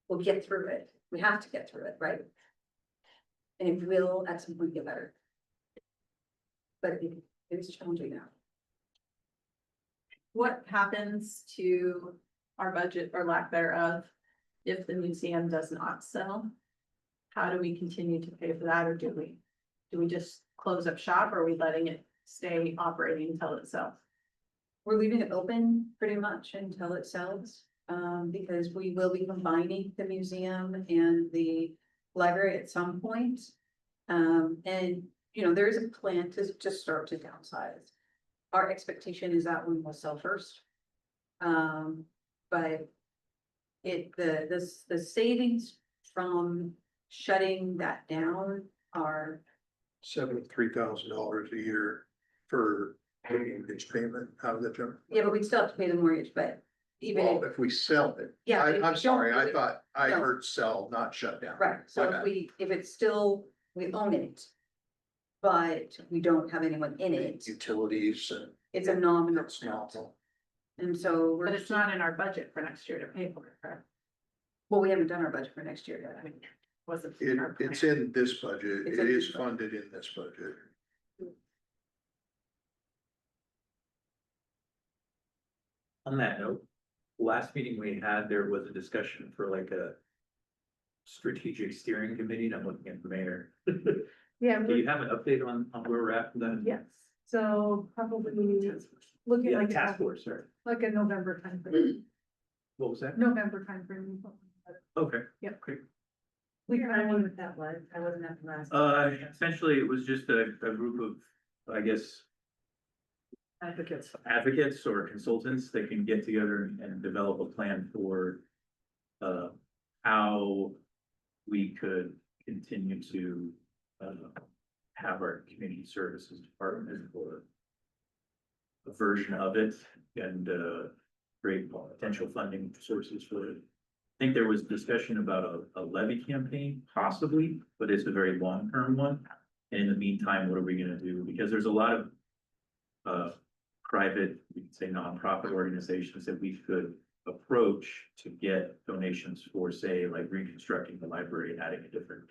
We'll get through it. We have to get through it, right? And it will at some point get better. But it is challenging now. What happens to our budget or lack thereof if the museum does not sell? How do we continue to pay for that, or do we just close up shop, or are we letting it stay operating until it sells? We're leaving it open pretty much until it sells, because we will be combining the museum and the library at some point. And, you know, there is a plan to just start to downsize. Our expectation is that one will sell first. But the savings from shutting that down are, $73,000 a year for mortgage payment out of the general. yeah, but we'd still have to pay the mortgage, but even Well, if, if we sell it. yeah. if we I'm don't sorry, do I it- thought I No. heard sell, not shut down. Right, so My bad. if it's still, we own it. But we don't have anyone in it, Utilities and it's a nominal it's amount, not. and so we're. But it's not in our budget for next year to pay for it, correct? Well, we haven't done our budget for next year yet. I mean, wasn't. It, our it's plan. in this budget. It's It in is this budget. funded in this budget. On that note, last meeting we had, there was a discussion for like a strategic steering committee, and I'm looking at the mayor. Yeah, Do you have an update on where we're at with that? yes, so probably looking Yeah, like task force, sorry. like a November timeframe, What was that? November timeframe. Okay. Yep. Great. We can remember what that was. I wasn't at the last. Essentially, it was just a group of, I guess, advocates or consultants that can get together and develop a plan for how we could continue to have our community services department or a version of it and create potential funding sources for it. I think there was discussion about a levy campaign possibly, but it's a very long-term one. And in the meantime, what are we gonna do? Because there's a lot of private, we could say nonprofit organizations that we could approach to get donations for, say, like reconstructing the library and adding a different,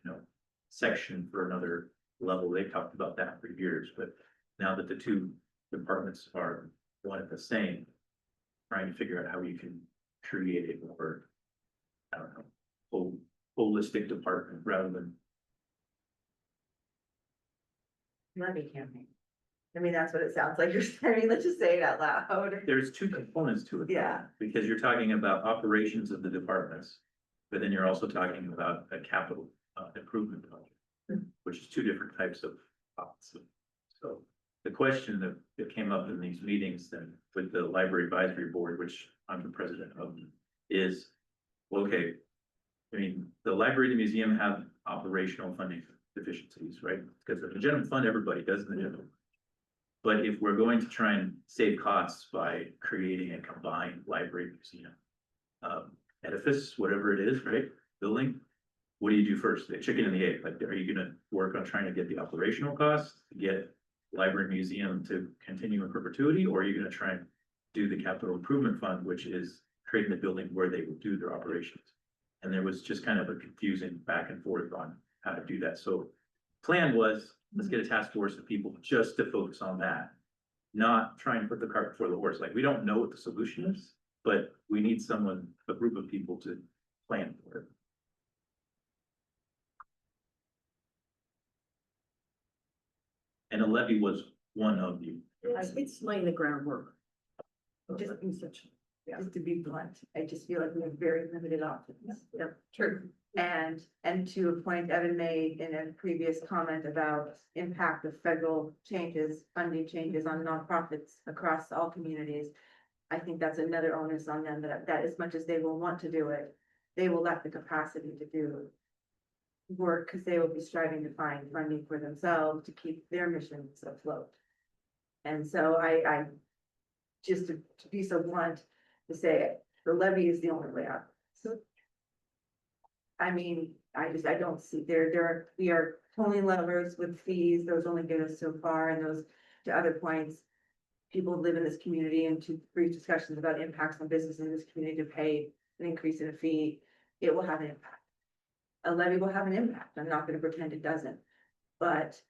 section for another level. They've talked about that for years, but now that the two departments are one and the same, trying to figure out how you can create a more, I don't know, holistic department rather than. Levy campaign. I mean, that's what it sounds like you're saying. Let's just say it out loud. There's two components to it. though, Yeah. Because you're talking about operations of the departments, but then you're also talking about a capital improvement project, which is two different types of costs. So the question that came up in these meetings then with the library advisory board, which I'm the president of, is, well, okay, I mean, the library and the museum have operational funding deficiencies, right? Because the general fund, everybody does in the general. But if we're going to try and save costs by creating a combined library museum edifice, whatever it is, right, building, what do you do first? The chicken and the egg, like, are you gonna work on trying to get the operational costs to get library museum to continue in perpetuity, or are you gonna try and do the capital improvement fund, which is creating the building where they will do their operations? And there was just kind of a confusing back and forth on how to do that. So plan was, let's get a task force of people just to focus on that. Not trying to put the cart before the horse. Like, we don't know what the solution is, but we need someone, a group of people to plan for it. And a levy was one of you. It's laying the groundwork. Just research. Just to be blunt, I just feel like we have very limited options. Yep. True. And to a point Evan made in a previous comment about impact of federal changes, funding changes on nonprofits across all communities. I think that's another onus on them, that as much as they will want to do it, they will lack the capacity to do work, because they will be striving to find funding for themselves to keep their missions afloat. And so I just to be so blunt, to say the levy is the only way out. So, I mean, I don't see, we are pulling levers with fees, those only get us so far, and those, to other points. People live in this community, and to brief discussions about impacts on business in this community to pay an increase in a fee, it will have an impact. A levy will have an impact, I'm not gonna pretend it doesn't, but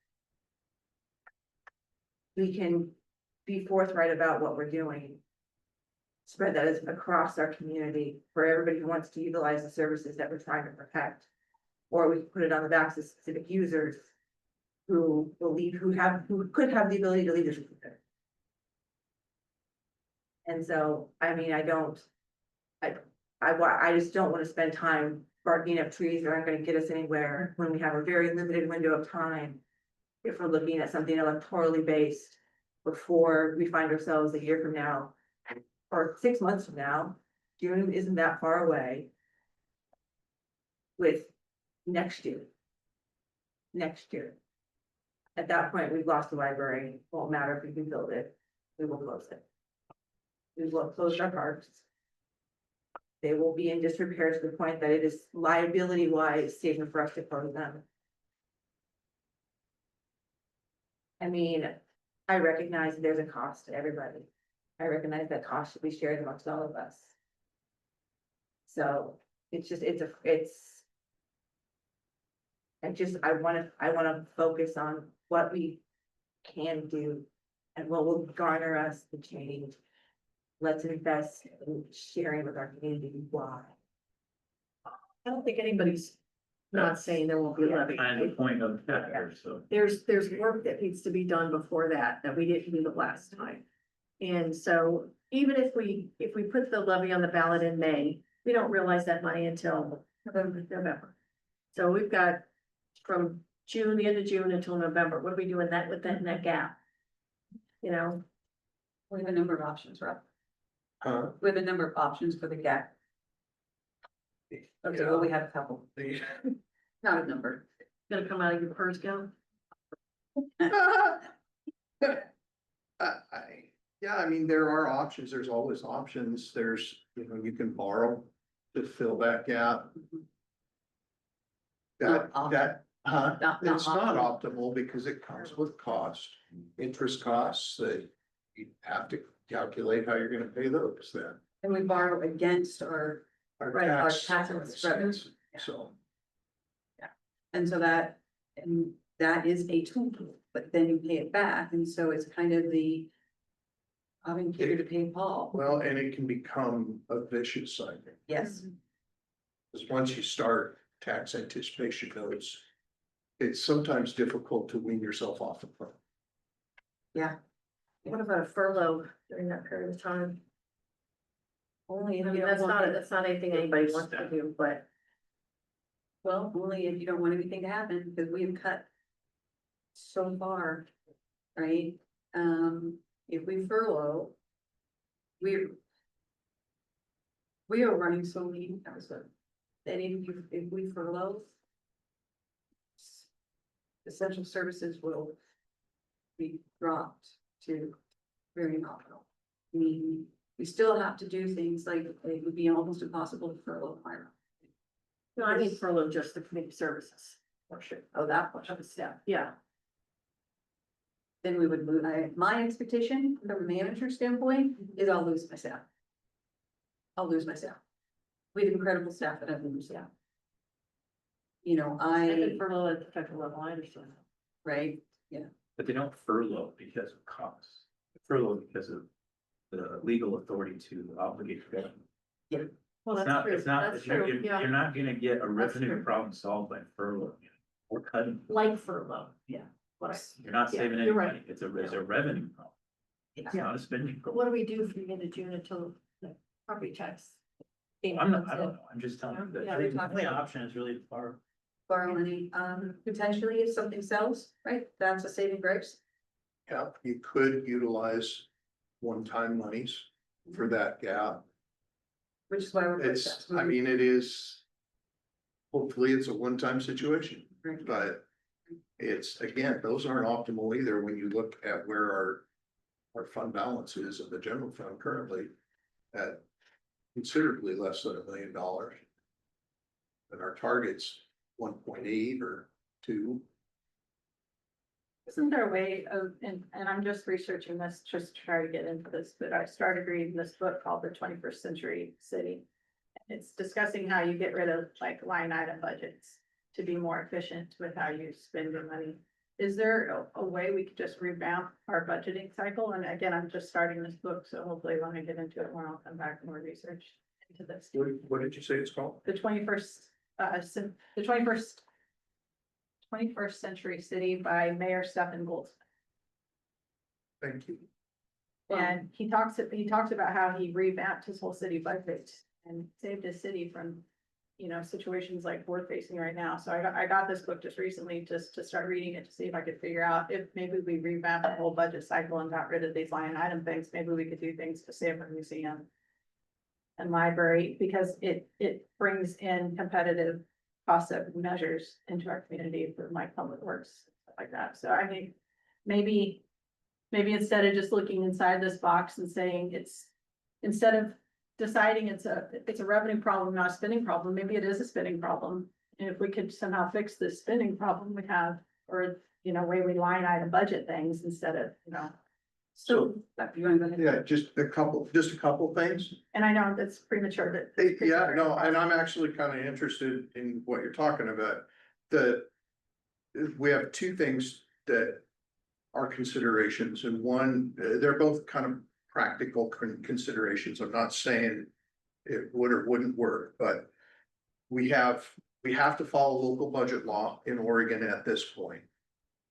we can be forthright about what we're doing. Spread that across our community for everybody who wants to utilize the services that we're trying to protect. Or we can put it on the backs of specific users who believe, who could have the ability to leave this. And so, I mean, I just don't want to spend time barking up trees that aren't going to get us anywhere when we have a very limited window of time. If we're looking at something electorally based before we find ourselves a year from now or 6 months from now, June isn't that far away. With next year. At that point, we've lost the library, won't matter if we can build it, we will close it. We will close our parks. They will be in disrepair to the point that it is liability wise safer for us to close them. I mean, I recognize there's a cost to everybody. I recognize that cost should be shared amongst all of us. So it's just, I wanna focus on what we can do and what will garner us the change. Let's invest in sharing with our community why. I don't think anybody's not saying there won't be a levy. And the point of that, so. There's work that needs to be done before that we didn't do the last time. And so even if we put the levy on the ballot in May, we don't realize that money until November. So we've got from June, the end of June until November. What are we doing that with that gap? You know, We have a number of options, Rob. Huh? We have a number of options for the gap. Okay, well, we have a couple, not a number. gonna come out of your purse account. Yeah, I mean, there are options, there's always options, you can borrow to fill that gap. That, it's not optimal because it comes with cost, interest costs, that you have to calculate how you're gonna pay those then. And we borrow against our tax revenues. So. And so that is a tool, but then you pay it back, and so it's kind of the having Peter to pay Paul. Well, and it can become a vicious cycle, Yes, because once you start tax anticipation notes, it's sometimes difficult to wean yourself off of them. What about a furlough during that period of time? only I if mean, you that's don't want not anything anybody wants to do, but Well, only if you don't want anything to happen, because we've cut so far, right? If we furlough, we are running so lean, that was what, that if we furlough, essential services will be dropped to very nominal. I mean, we still have to do things like, it would be almost impossible to furlough fire. No, I mean furlough just the community services. For sure. Oh, that much. Of the staff, yeah. Then we would lose, my expectation from a manager standpoint is I'll lose my staff. I'll lose my staff. We have incredible staff that I've lose, yeah. You know, And furlough at the federal level, I understand. right, But they don't furlough because of costs. They furlough because of the legal authority to obligate the government. Well, It's that's not, true, it's not, that's you're, true, yeah, you're not gonna get a That's revenue true. problem solved by furlough. Or cutting. like furlough, yeah. What I, You're not Yeah, saving any you're right. money. It's a revenue problem. It's Yeah. not a spending but problem. what do we do from the end of June until the property tax? I don't know. I'm just telling you that. Yeah, The only option is really far. borrow money, potentially if something sells, right, that's a saving grace. Yeah, you could utilize one-time monies for that gap. Which is why we're. It's, I mean, it is. Hopefully it's a one-time situation, Right. but it's, again, those aren't optimal either when you look at where our fund balance is in the general fund currently at considerably less than $1 million. And our target's 1.8 or 2. Isn't there a way of, and I'm just researching this, just to try to get into this, but I started reading this book called The 21st Century City. It's discussing how you get rid of like line item budgets to be more efficient with how you spend your money. Is there a way we could just revamp our budgeting cycle? And again, I'm just starting this book, so hopefully when I get into it more, I'll come back and more research into this. What did you say it's called? The 21st Century City by Mayor Stephen Goldsmith. Thank you. And he talks about how he revamped his whole city budget and saved his city from, you know, situations like we're facing right now. So I got this book just recently, just to start reading it to see if I could figure out if maybe we revamp the whole budget cycle and got rid of these line item things, maybe we could do things to save our museum and library, because it brings in competitive cost of measures into our community for like public works, stuff like that. So I mean, maybe instead of just looking inside this box and saying instead of deciding it's a revenue problem, not a spending problem, maybe it is a spending problem. And if we could somehow fix this spending problem we have, or, you know, way we line item budget things instead of, you know. So, You wanna go ahead? yeah, just a couple things. And I know that's premature, but. Yeah, no, and I'm actually kind of interested in what you're talking about. We have two things that are considerations, and one, they're both kind of practical considerations. I'm not saying it would or wouldn't work, but we have to follow local budget law in Oregon at this point.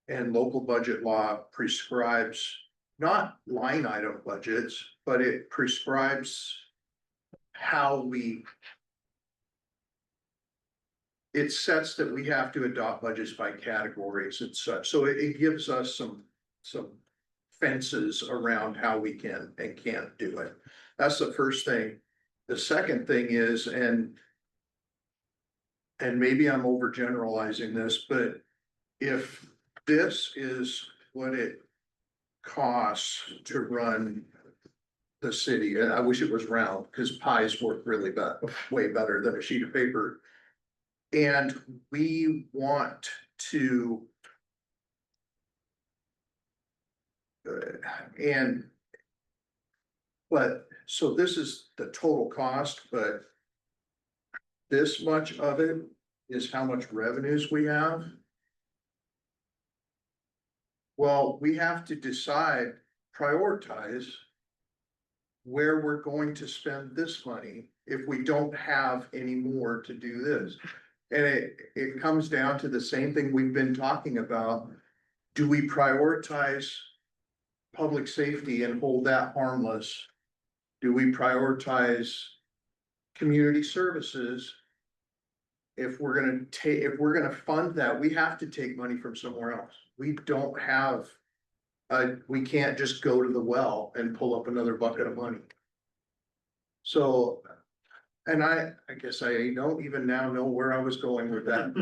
And local budget law prescribes not line item budgets, but it prescribes how it sets that we have to adopt budgets by categories and such. So it gives us some fences around how we can and can't do it. That's the first thing. The second thing is, and maybe I'm overgeneralizing this, but if this is what it costs to run the city, and I wish it was round, because pies work really way better than a sheet of paper. And we want to but so this is the total cost, but this much of it is how much revenues we have. Well, we have to decide, prioritize where we're going to spend this money if we don't have any more to do this. And it comes down to the same thing we've been talking about. Do we prioritize public safety and hold that harmless? Do we prioritize community services if we're gonna if we're gonna fund that, we have to take money from somewhere else. We don't have. We can't just go to the well and pull up another bucket of money. So, and I guess I don't even now know where I was going with that,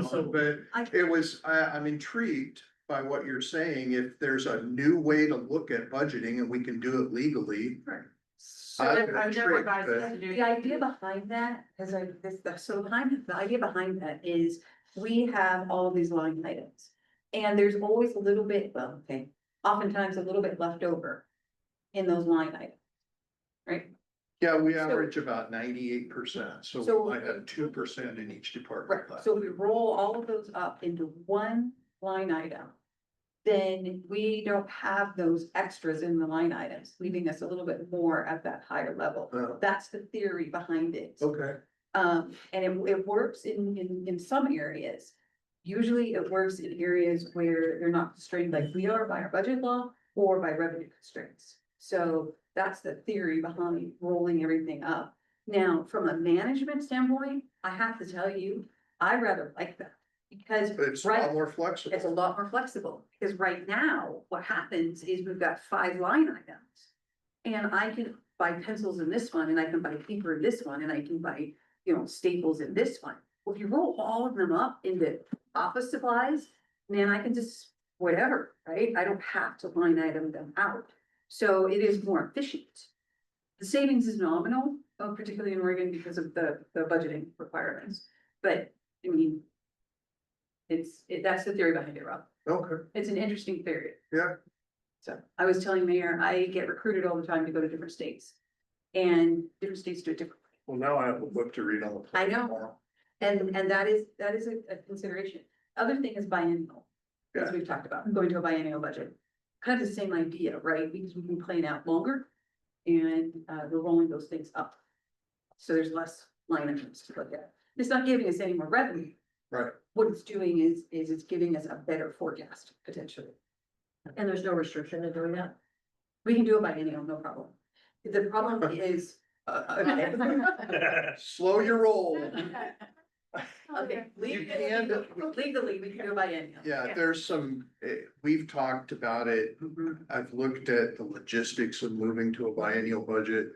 but it was, I'm intrigued by what you're saying. If there's a new way to look at budgeting and we can do it legally. So I've never advised us to do. The idea behind that, as I, the idea behind that is, we have all of these line items. And there's always a little bit, well, okay, oftentimes a little bit left over in those line items. Right? Yeah, we average about 98%, so So- we might have 2% in each department. Right, so if we roll all of those up into one line item, then we don't have those extras in the line items, leaving us a little bit more at that higher level. Oh. That's the theory behind it. Okay, And it works in some areas. Usually it works in areas where they're not constrained like we are by our budget law or by revenue constraints. So that's the theory behind rolling everything up. Now, from a management standpoint, I have to tell you, I rather like that. Because it's a right, lot more flexible. it's a lot more flexible, because right now, what happens is we've got 5 line items. And I can buy pencils in this one, and I can buy paper in this one, and I can buy, staples in this one. Well, if you roll all of them up into office supplies, then I can just, whatever, right? I don't have to line item them out. So it is more efficient. The savings is nominal, particularly in Oregon because of the budgeting requirements. But, I mean, that's the theory behind it, Rob. Okay, It's an interesting theory. yeah, So I was telling Mayor, I get recruited all the time to go to different states. And different states do it differently. well, now I have a book to read on the. I know. tomorrow. And that is a consideration. Other thing is biennial, as Yeah. we've talked about, going to a biennial budget. Kind of the same idea, right? Because we can plan out longer and we're rolling those things up. So there's less line items to look at. It's not giving us any more revenue. Right, What it's doing is it's giving us a better forecast potentially. And there's no restriction in doing that. We can do it biennial, no problem. The problem is, slow your roll. okay, You can- legally, we can do it biennial. Yeah, there's some, we've talked about it. Mhm. I've looked at the logistics of moving to a biennial budget.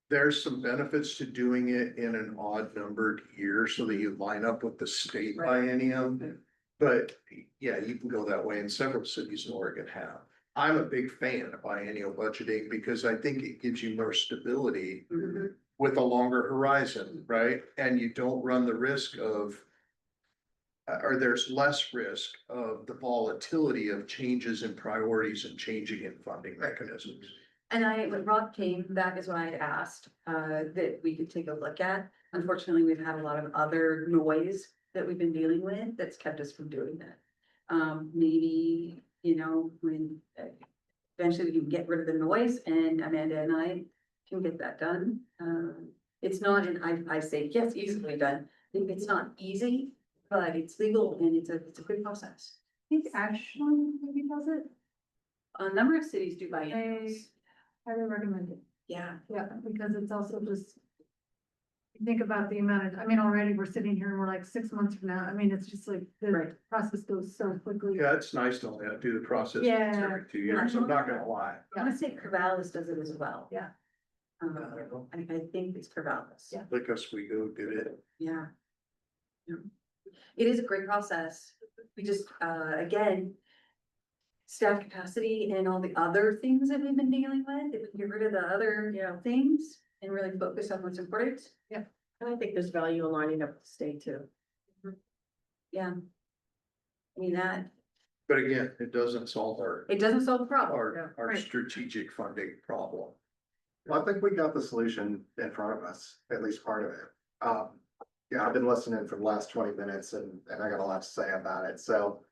There's some benefits to doing it in an odd numbered year so that you line up with the state Right. biennium. But yeah, you can go that way, and several cities in Oregon have. I'm a big fan of biennial budgeting because I think it gives you more stability Mhm. with a longer horizon, right? And you don't run the risk of, or there's less risk of the volatility of changes in priorities and changing in funding mechanisms. And when Rob came, that is what I had asked, that we could take a look at. Unfortunately, we've had a lot of other noise that we've been dealing with that's kept us from doing that. Maybe, when eventually we can get rid of the noise and Amanda and I can get that done. It's not, and I say, yes, easily done. It's not easy, but it's legal and it's a good process. I think Ashland maybe does it. A number of cities do biennials. Highly recommend it. Yeah. Yeah, because it's also just. You think about the amount of, I mean, already we're sitting here and we're like 6 months from now. I mean, it's just like the Right. process goes so quickly. Yeah, it's nice to only have to do the process once Yeah. every 2 years, I'm not gonna lie. I wanna say Corvallis does it as well. Yeah. I think it's Corvallis. Yeah. Like Oswego did it. Yeah. Yeah. It is a great process. We just, again, staff capacity and all the other things that we've been dealing with, if we get rid of the other, things and really focus on what's important. And I think there's value in lining up with the state too. Yeah. I mean, But again, it doesn't solve it doesn't solve the problem. our Right. strategic funding problem. Well, I think we got the solution in front of us, at least part of it. Yeah, I've been listening for the last 20 minutes and I got a lot to say about it. So,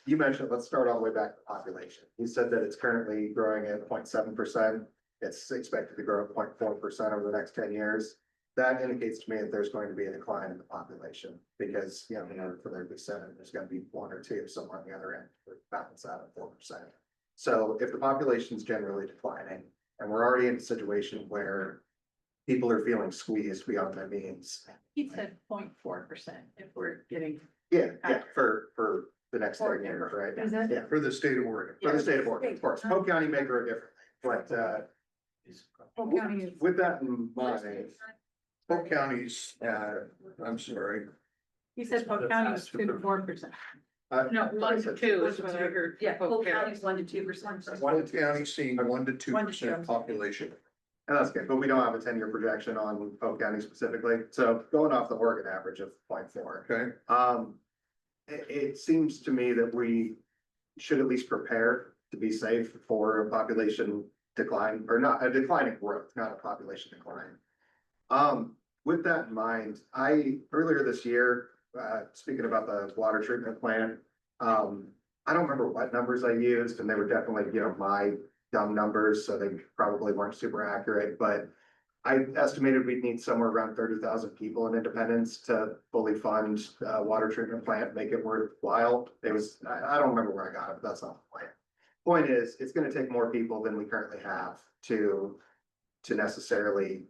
you mentioned, let's start all the way back to population. You said that it's currently growing at 0.7%. It's expected to grow at 0.4% over the next 10 years. That indicates to me that there's going to be a decline in the population because, in order for there to be 7, there's going to be 1 or 2 somewhere on the other end to balance out at 4%. So if the population is generally declining and we're already in a situation where people are feeling squeezed beyond their means. He said 0.4% if we're getting. Yeah, for the next 10 years, right? Is that? Yeah, For the state of Oregon. for the state of Oregon, of course. Polk County may grow differently, but, Polk County is. with that in mind, Polk County's, I'm sorry, He said Polk County was 2 to 4%. No, 1 to 2 is what I heard. Yeah, Polk Okay. County's 1 to 2%. Polk County's seeing 1 to 2% 1 to 2. population. and that's good, but we don't have a 10-year projection on Polk County specifically, so going off the Oregon average of 0.4. Okay, It seems to me that we should at least prepare to be safe for a population decline, or not, a decline in growth, not a population decline. With that in mind, earlier this year, speaking about the water treatment plant, I don't remember what numbers I used, and they were definitely, my dumb numbers, so they probably weren't super accurate, but I estimated we'd need somewhere around 30,000 people in Independence to fully fund a water treatment plant, make it worthwhile. I don't remember where I got it, but that's not the point. Point is, it's gonna take more people than we currently have to necessarily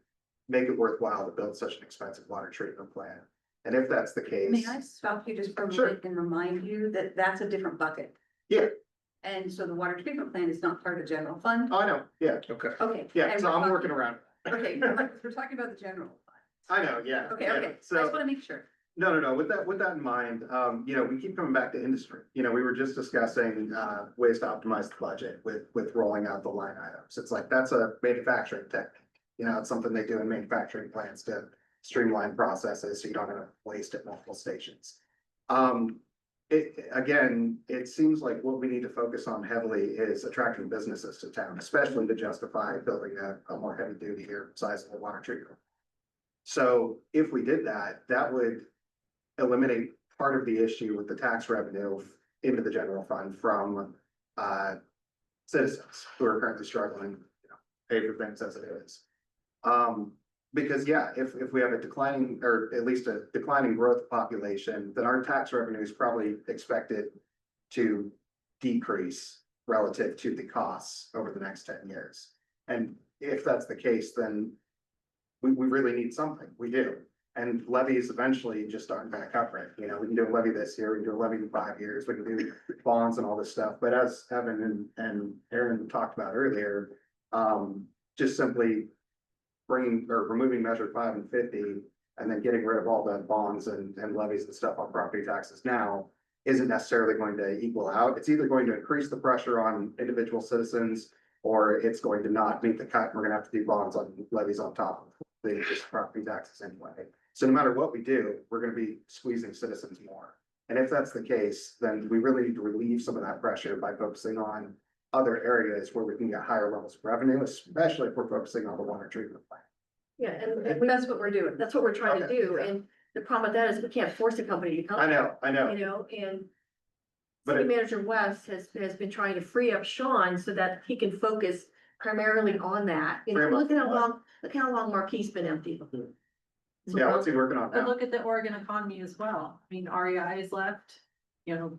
make it worthwhile to build such an expensive water treatment plant. And if that's the case. May I stop you just for a Sure. minute and remind you that that's a different bucket? Yeah. And so the water treatment plant is not part of the general fund? Oh, I know, yeah, okay. Okay. yeah, and so we're I'm talking- working around. Okay, we're talking about the general fund. I know, yeah. Okay, yeah. okay, I So. just wanna make sure. No, with that in mind, we keep coming back to industry. We were just discussing, ways to optimize the budget with rolling out the line items. It's like, that's a manufacturing technique. It's something they do in manufacturing plants to streamline processes, so you don't have waste at multiple stations. It seems like what we need to focus on heavily is attracting businesses to town, especially to justify building a more heavy duty or sizable water treatment. So if we did that, that would eliminate part of the issue with the tax revenue into the general fund from citizens who are currently struggling, pay for things as it is. Because if we have a declining, or at least a declining growth population, then our tax revenue is probably expected to decrease relative to the costs over the next 10 years. And if that's the case, then we really need something. We do. And levies eventually just aren't gonna cover it. We can do a levy this year, we can do a levy in 5 years, we can do bonds and all this stuff. But as Evan and Aaron talked about earlier, just simply bringing or removing measure 5 and 50 and then getting rid of all the bonds and levies and stuff on property taxes now isn't necessarily going to equal out. It's either going to increase the pressure on individual citizens, or it's going to not meet the cut. We're gonna have to do bonds on levies on top of the just property taxes anyway. So no matter what we do, we're gonna be squeezing citizens more. And if that's the case, then we really need to relieve some of that pressure by focusing on other areas where we can get higher levels of revenue, especially if we're focusing on the water treatment plant. Yeah, and That's what we're doing. that's what we're trying to Okay, do, yeah. and the problem with that is we can't force a company to come. I know, And But City it- Manager West has been trying to free up Sean so that he can focus primarily on that. Free him up Look at how for what? long, look how long Marquis been empty. yeah, what's he working on But now? look at the Oregon economy as well. I mean, REI is left, Yeah,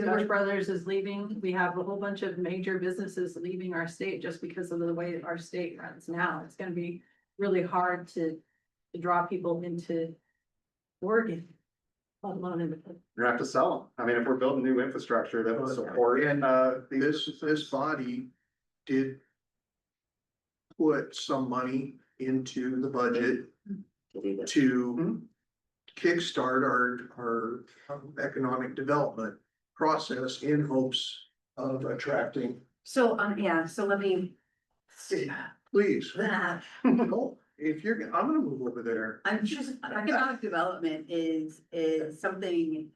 Dutch Brothers is leaving. We have a whole bunch of major businesses leaving our state just because of the way our state runs now. It's gonna be really hard to draw people into Oregon. Let alone in the. We're gonna have to sell them. I mean, if we're building new infrastructure that will support, And these this businesses. body did put some money into the budget to kickstart our economic development process in hopes of attracting, So, so let me. please. That, No, if you're, I'm gonna move over there. I'm just, economic development is something.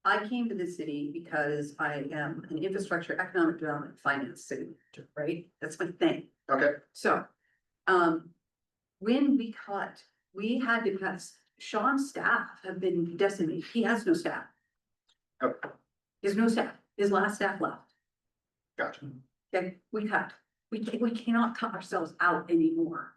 I came to the city because I am an infrastructure, economic development, finance city, right? That's my thing. Okay, So, when we had to cut, Sean's staff have been decimated. He has no staff. Okay. He has no staff. His last staff left. gotcha. Okay, we cut. We cannot cut ourselves out anymore.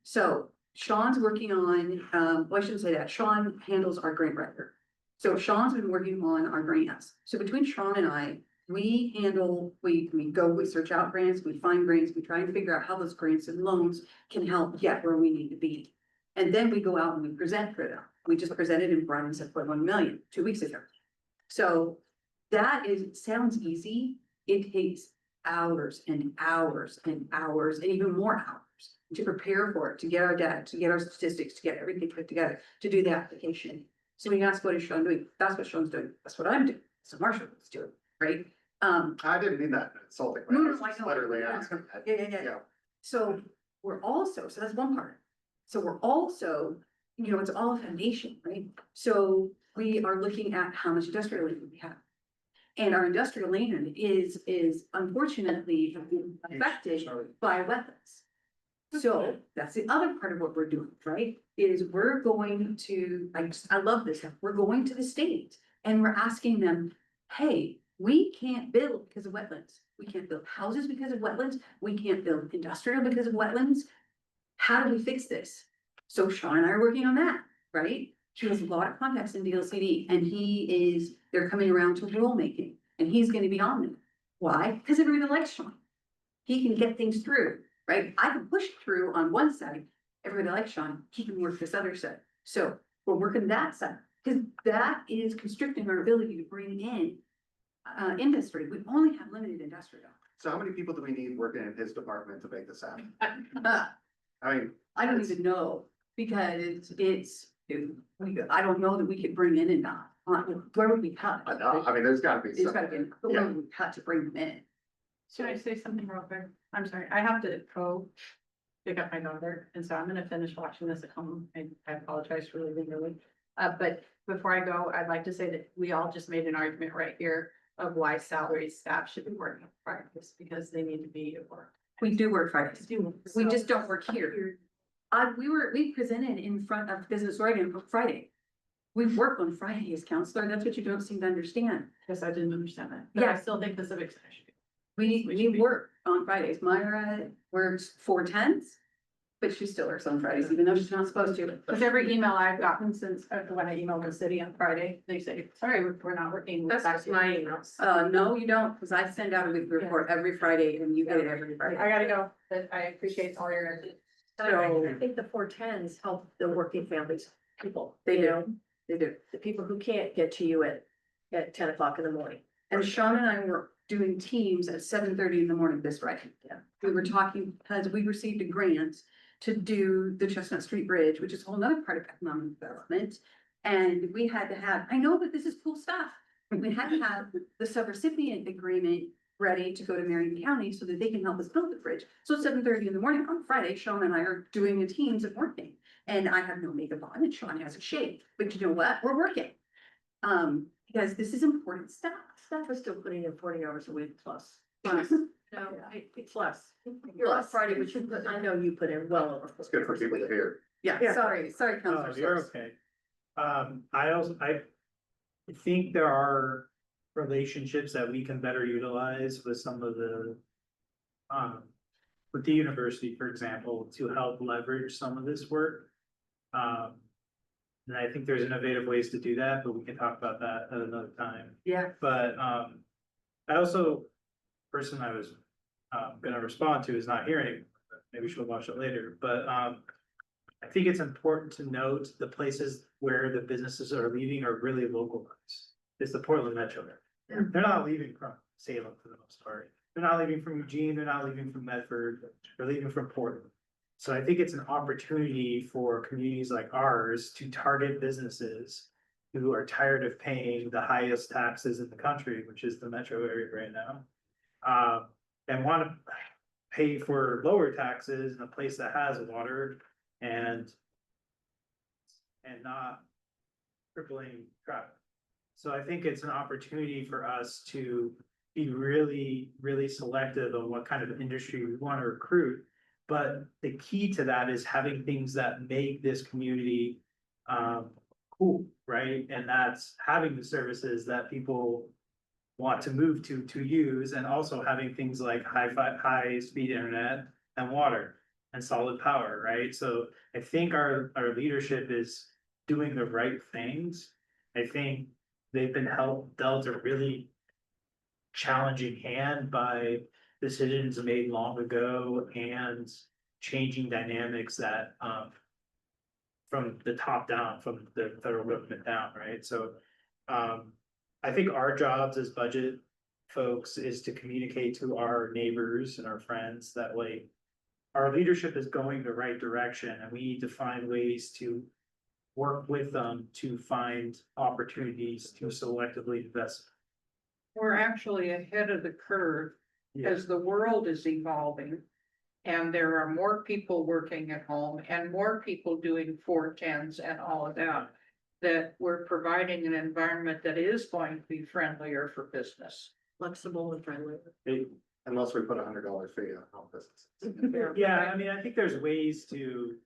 So Sean's working on, well, I shouldn't say that. Sean handles our grant record. So Sean's been working on our grants. So between Sean and I, we handle, we go, we search out grants, we find grants, we try and figure out how those grants and loans can help get where we need to be. And then we go out and we present for them. We just presented in Brown and said 1 million 2 weeks ago. So that is, sounds easy. It takes hours and hours and hours and even more hours to prepare for it, to get our data, to get our statistics, to get everything put together, to do the application. So we ask, what is Sean doing? That's what Sean's doing. That's what I'm doing. So Marshall is doing, right? I didn't mean that insulting. No, way. I no, was I just know. literally asking. that. Yeah. So we're also, so that's one part. So we're also, it's all a foundation, right? So we are looking at how much industrial land we have. And our industrial land is unfortunately affected by wetlands. So that's the other part of what we're doing, right? Is we're going to, I love this, we're going to the state and we're asking them, hey, we can't build because of wetlands. We can't build houses because of wetlands. We can't build industrial because of wetlands. How do we fix this? So Sean and I are working on that, right? She has a lot of contacts in DLCD and they're coming around to rulemaking and he's gonna be on them. Why? Because everybody likes Sean. He can get things through, right? I can push through on one side. Everybody likes Sean. He can work this other side. So we're working that side because that is constricting our ability to bring in industry. We only have limited industrial. So how many people do we need working in his department to make this happen? Uh, I mean, I don't even know because I don't know that we could bring in enough. Where would we cut? I know, I mean, there's gotta be It's some. gotta be, but where would we cut to bring them in? Should I say something real quick? I'm sorry, I have to go pick up my daughter, and so I'm gonna finish watching this at home. I apologize for leaving early. But before I go, I'd like to say that we all just made an argument right here of why salaried staff should be working Fridays, because they need to be at work. We do work Fridays. We So- just don't work here. We presented in front of Business Oregon on Friday. We work on Fridays, counselor. That's what you don't seem to understand. Guess I didn't understand that, but I Yeah. still think the civic center should be. We work on Fridays. Myra works 4/10s, but she still works on Fridays, even though she's not supposed to. Because every email I've gotten since, when I emailed the city on Friday, they say, sorry, we're not working. That's just my emails. No, you don't, because I send out a weekly report every Friday and you get it every Friday. I gotta go, but I appreciate all your. I think the 410s help the working families, people, They you do. know, They do. the people who can't get to you at 10 o'clock in the morning. And Sean and I were doing teams at 7:30 in the morning this Friday. Yeah. We were talking because we received a grant to do the Chestnut Street Bridge, which is a whole nother part of economic development. And we had to have, I know, but this is cool stuff. We had to have the subrecipient agreement ready to go to Marion County so that they can help us build the bridge. So 7:30 in the morning on Friday, Sean and I are doing the teams and working. And I have no makeup on and Sean has a shave, but you know what? We're working. Because this is important stuff. Staff is still putting in 40 hours a week plus. Plus, No, it's less. You're off Friday, but I know you put in well over. It's good for people to hear. yeah, sorry, Oh, Counselor. you're Slips. okay. I think there are relationships that we can better utilize with some of the. With the university, for example, to help leverage some of this work. And I think there's innovative ways to do that, but we can talk about that at another time. Yeah, But I also, person I was gonna respond to is not here anymore. Maybe she'll watch it later, but I think it's important to note the places where the businesses are leaving are really localized. It's the Portland metro area. They're not leaving from Salem for the most part. They're not leaving from Eugene, they're not leaving from Medford, they're leaving from Portland. So I think it's an opportunity for communities like ours to target businesses who are tired of paying the highest taxes in the country, which is the metro area right now. And want to pay for lower taxes in a place that has water and not crippling traffic. So I think it's an opportunity for us to be really, really selective on what kind of industry we want to recruit. But the key to that is having things that make this community cool, right? And that's having the services that people want to move to use, and also having things like high speed internet and water and solid power, right? So I think our leadership is doing the right things. I think they've been dealt a really challenging hand by decisions made long ago and changing dynamics that, from the top down, from the federal government down, right? So, I think our jobs as budget folks is to communicate to our neighbors and our friends that like our leadership is going the right direction and we need to find ways to work with them to find opportunities to selectively invest. We're actually ahead of the curve as the world is evolving. And there are more people working at home and more people doing 410s and all of that. That we're providing an environment that is going to be friendlier for business. Flexible and friendly. Unless we put $100 fee on all businesses. Yeah, I mean, I think there's ways to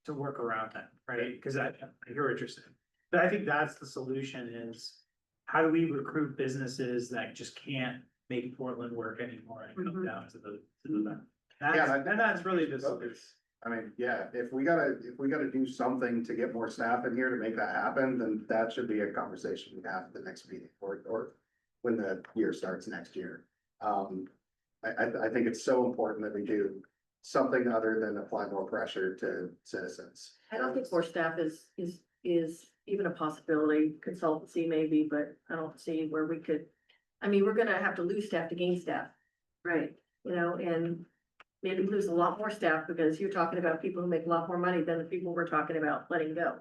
work around that, right? Cause I hear what you're saying. But I think that's the solution is how do we recruit businesses that just can't make Portland work anymore and come down to the. That's really the solution. I mean, yeah, if we gotta do something to get more staff in here to make that happen, then that should be a conversation we have at the next meeting or when the year starts next year. I think it's so important that we do something other than apply more pressure to citizens. I don't think more staff is even a possibility, consultancy maybe, but I don't see where we could. I mean, we're gonna have to lose staff to gain staff. Right. You know, and maybe lose a lot more staff because you're talking about people who make a lot more money than the people we're talking about letting go.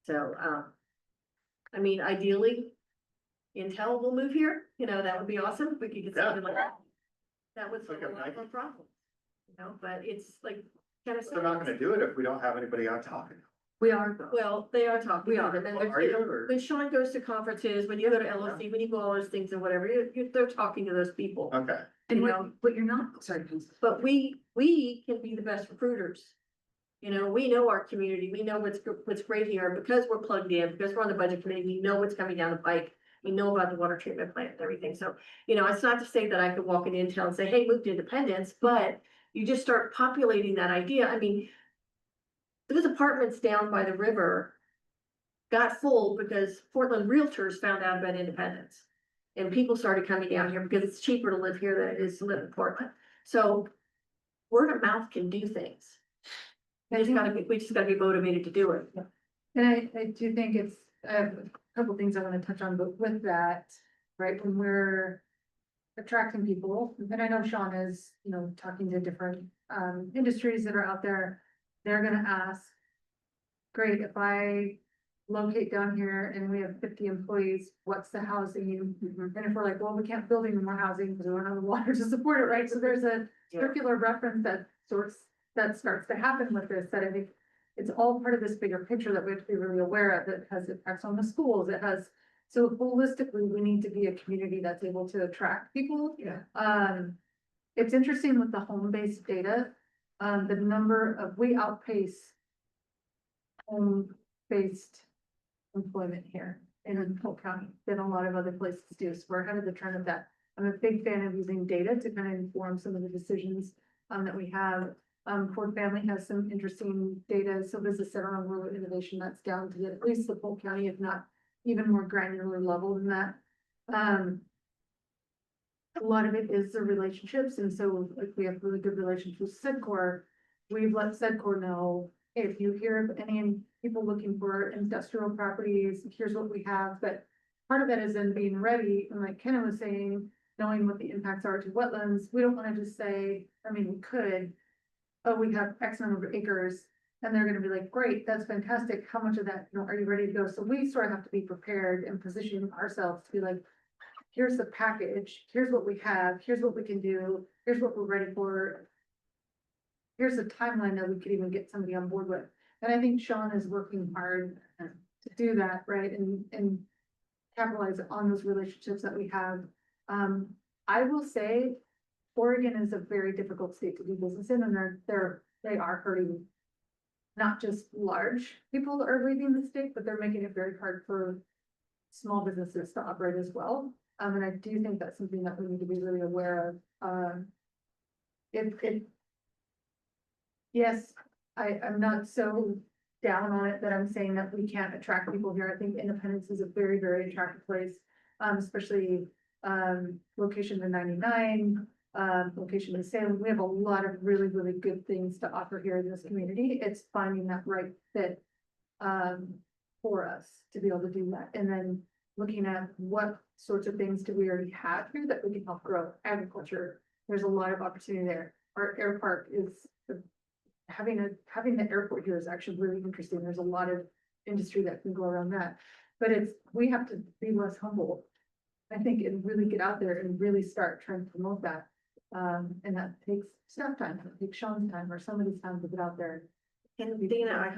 So, I mean, ideally, Intel will move here, you know, that would be awesome, if we could get something like that. That would solve a lot of our problems, you know, but it's like. Kind of. They're not gonna do it if we don't have anybody out talking. We are. Well, they are talking. We are. And then Are you, or- when Sean goes to conferences, when you go to LLC, when you go all those things and whatever, they're talking to those people. Okay, And You know, what you're not, sorry, but we can be the best recruiters. You know, we know our community, we know what's great here, because we're plugged in, because we're on the budget committee, we know what's coming down the pike. We know about the water treatment plant and everything, so, you know, it's not to say that I could walk in Intel and say, hey, move to Independence, but you just start populating that idea, I mean. Those apartments down by the river got full because Portland realtors found out about Independence. And people started coming down here because it's cheaper to live here than it is to live in Portland. So word of mouth can do things. We just gotta be motivated to do it. And I do think it's, I have a couple things I wanna touch on, but with that, right, when we're attracting people, and I know Sean is, you know, talking to different industries that are out there, they're gonna ask, great, if I locate down here and we have 50 employees, what's the housing? And if we're like, well, we can't build any more housing because we don't have the water to support it, right? So there's a circular reference that starts to happen with this, that I think it's all part of this bigger picture that we have to be really aware of, that has impacts on the schools, so holistically, we need to be a community that's able to attract people. It's interesting with the home-based data, the number of, we outpace home-based employment here in Polk County than a lot of other places do, so we're ahead of the trend of that. I'm a big fan of using data to kind of inform some of the decisions that we have. Ford Family has some interesting data, so Business Center on Rural Innovation, that's down to at least the Polk County, if not even more granular level than that. A lot of it is the relationships, and so if we have really good relationships with Sedcor, we've let Sedcor know, if you hear of any people looking for industrial properties, here's what we have, but part of that is then being ready, and like Kenna was saying, knowing what the impacts are to wetlands, we don't wanna just say, I mean, we could, oh, we have X number of acres, and they're gonna be like, great, that's fantastic, how much of that, you know, are you ready to go? So we sort of have to be prepared and position ourselves to be like, here's the package, here's what we have, here's what we can do, here's what we're ready for. Here's the timeline that we could even get somebody on board with. And I think Sean is working hard to do that, right? And capitalize on those relationships that we have. I will say, Oregon is a very difficult state to do business in, and they are hurting not just large people that are leaving the state, but they're making it very hard for small businesses to operate as well. And I do think that's something that we need to be really aware of. Yes, I'm not so down on it that I'm saying that we can't attract people here. I think Independence is a very, very attractive place. Especially location to 99, location to Salem. We have a lot of really, really good things to offer here in this community. It's finding that right fit for us to be able to do that. And then looking at what sorts of things do we already have here that we can help grow. Agriculture, there's a lot of opportunity there. Our air park is having the airport here is actually really interesting. There's a lot of industry that can go around that. But we have to be less humble, I think, and really get out there and really start trying to promote that. And that takes staff time, it takes Sean's time or somebody's time to get out there. And Dana,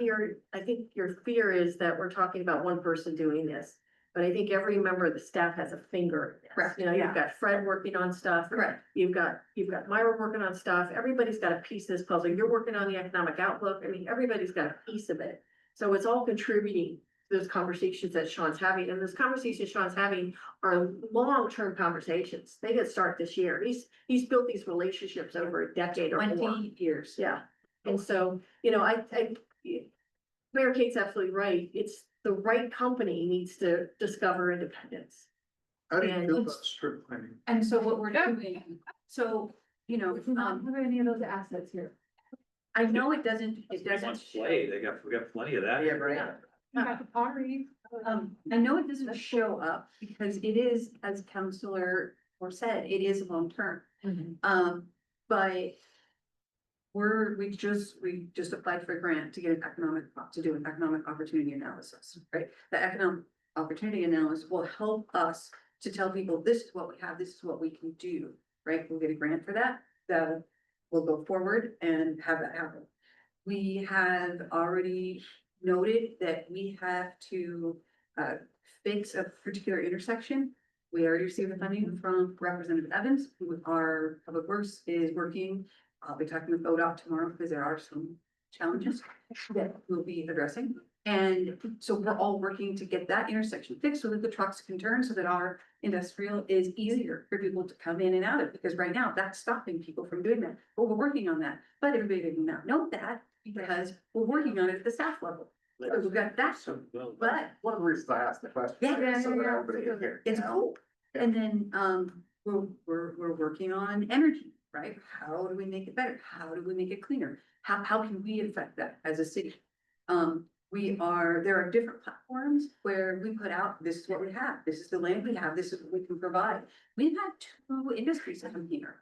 I think your fear is that we're talking about one person doing this. But I think every member of the staff has a finger. in this. Correct. You know, you've got Fred working on stuff. Correct. You've got Myra working on stuff. Everybody's got a piece of this puzzle. You're working on the economic outlook. I mean, everybody's got a piece of it. So it's all contributing to those conversations that Sean's having. And those conversations Sean's having are long-term conversations. They didn't start this year. He's built these relationships over a decade or more. 20 years. Yeah. And so, you know, Mayor Kate's absolutely right. It's the right company needs to discover independence. How do you And feel it's- about strip planning? And so what we're doing, so, you know, We do not have any of those assets here. I know it doesn't Play, we got plenty of that. We got the pottery. I know it doesn't show up because it is, as Counselor or said, it is long-term. But we just applied for a grant to get to do an economic opportunity analysis, right? The economic opportunity analysis will help us to tell people, this is what we have, this is what we can do, right? We'll get a grant for that, we'll go forward and have that happen. We have already noted that we have to fix a particular intersection. We already received the funding from Representative Evans, who our Public Works is working. I'll be talking with ODOT tomorrow because there are some challenges that we'll be addressing. And so we're all working to get that intersection fixed so that the trucks can turn, so that our industrial is easier for people to come in and out of, because right now that's stopping people from doing that. But we're working on that. But everybody did not know that because we're working on it at the staff level. So we've got that, but One of the reasons I asked the question. Yeah, so that everybody can hear, it's you know? cool. And then, we're working on energy, right? How do we make it better? How do we make it cleaner? How can we affect that as a city? There are different platforms where we put out, this is what we have, this is the land we have, this is what we can provide. We've had 2 industries come here.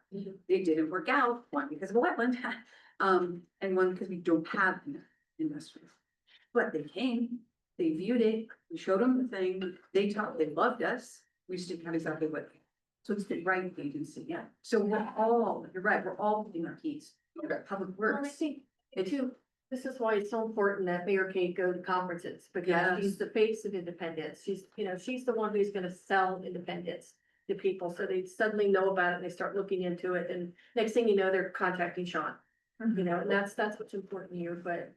They didn't work out, one because of a wetland, and one because we don't have enough industries. But they came, they viewed it, we showed them the thing, they loved us, we just didn't have exactly what. So it's the right agency, yeah. So you're right, we're all putting our keys. Public Well, I Works. think too, this is why it's so important that Mayor Kate go to conferences, because Yes. she's the face of independence. She's the one who's gonna sell independence to people, so they suddenly know about it and they start looking into it, and next thing you know, they're contacting Sean. You know, and that's what's important here, but,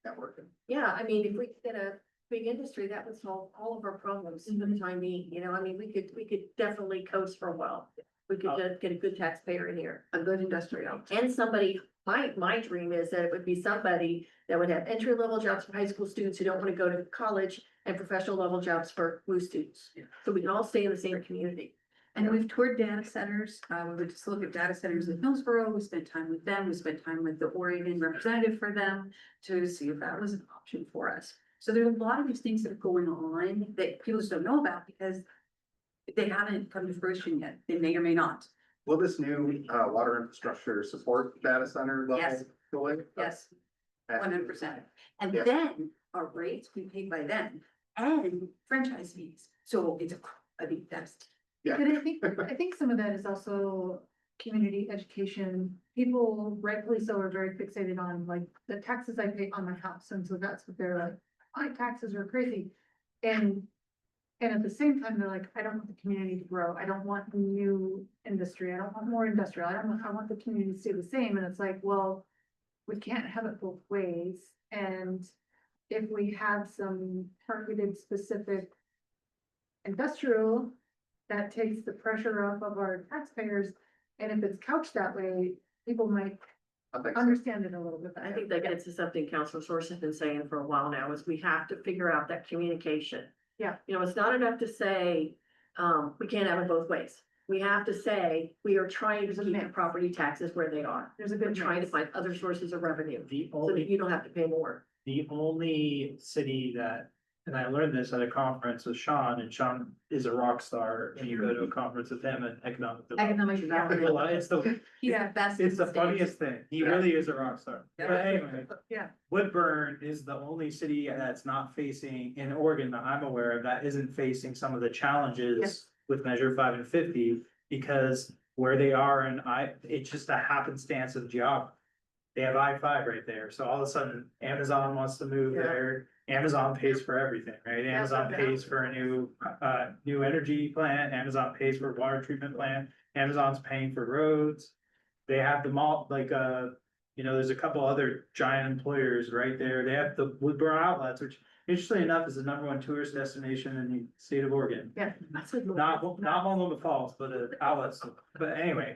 Networking. yeah, I mean, if we could get a big industry, that would solve all of our problems for the time being, you know, I mean, we could definitely coast for a while. We could just get a good taxpayer in here. A good industrial. And somebody, my dream is that it would be somebody that would have entry level jobs for high school students who don't want to go to college, and professional level jobs for blue students. So we can all stay in the same community. And we've toured data centers, we would just look at data centers in Hillsborough, we spent time with them, we spent time with the Oregon representative for them to see if that was an option for us. So there's a lot of these things that are going on that people just don't know about because they haven't come to fruition yet, they may or may not. Will this new water infrastructure support data center level? Yes. Going? Yes, Okay. 100%. And Yeah. then our rates we paid by them and franchise fees, so I mean, that's. Yeah. But I think some of that is also community education. People rightfully so are very fixated on like the taxes I pay on my house, and so that's what they're like, my taxes are crazy. And at the same time, they're like, I don't want the community to grow, I don't want new industry, I don't want more industrial, I want the community to stay the same, and it's like, well, we can't have it both ways, and if we have some targeted specific industrial, that takes the pressure off of our taxpayers, and if it's couched that way, people might I think so. understand it a little bit I better. think that gets to something Councilor Source has been saying for a while now, is we have to figure out that communication. Yeah. You know, it's not enough to say, we can't have it both ways. We have to say, we are trying to There's a keep the mix. property taxes where they are. There's a We're good trying to mix. find other sources of revenue, The so that only, you don't have to pay more. the only city that, and I learned this at a conference with Sean, and Sean is a rock star, and you go to a conference with him at economic development. Economic development. It's the, He's the best. it's the in state. funniest thing. He really is a rock star. Yeah. But anyway. Yeah. Woodburn is the only city that's not facing, in Oregon that I'm aware of, that isn't facing some of the challenges Yes. with Measure 5 and 50, because where they are and it's just a happenstance of geography. They have I-5 right there, so all of a sudden Amazon wants to move Yeah. there, Amazon pays for everything, right? Amazon pays for a new energy plant, Amazon pays for a water treatment plant, Amazon's paying for roads. They have the mall, like, there's a couple other giant employers right there, they have the Woodburn outlets, which interestingly enough is the #1 tourist destination in the state of Oregon. Yeah, that's what. Not Multnomah Falls, but outlets, but anyway,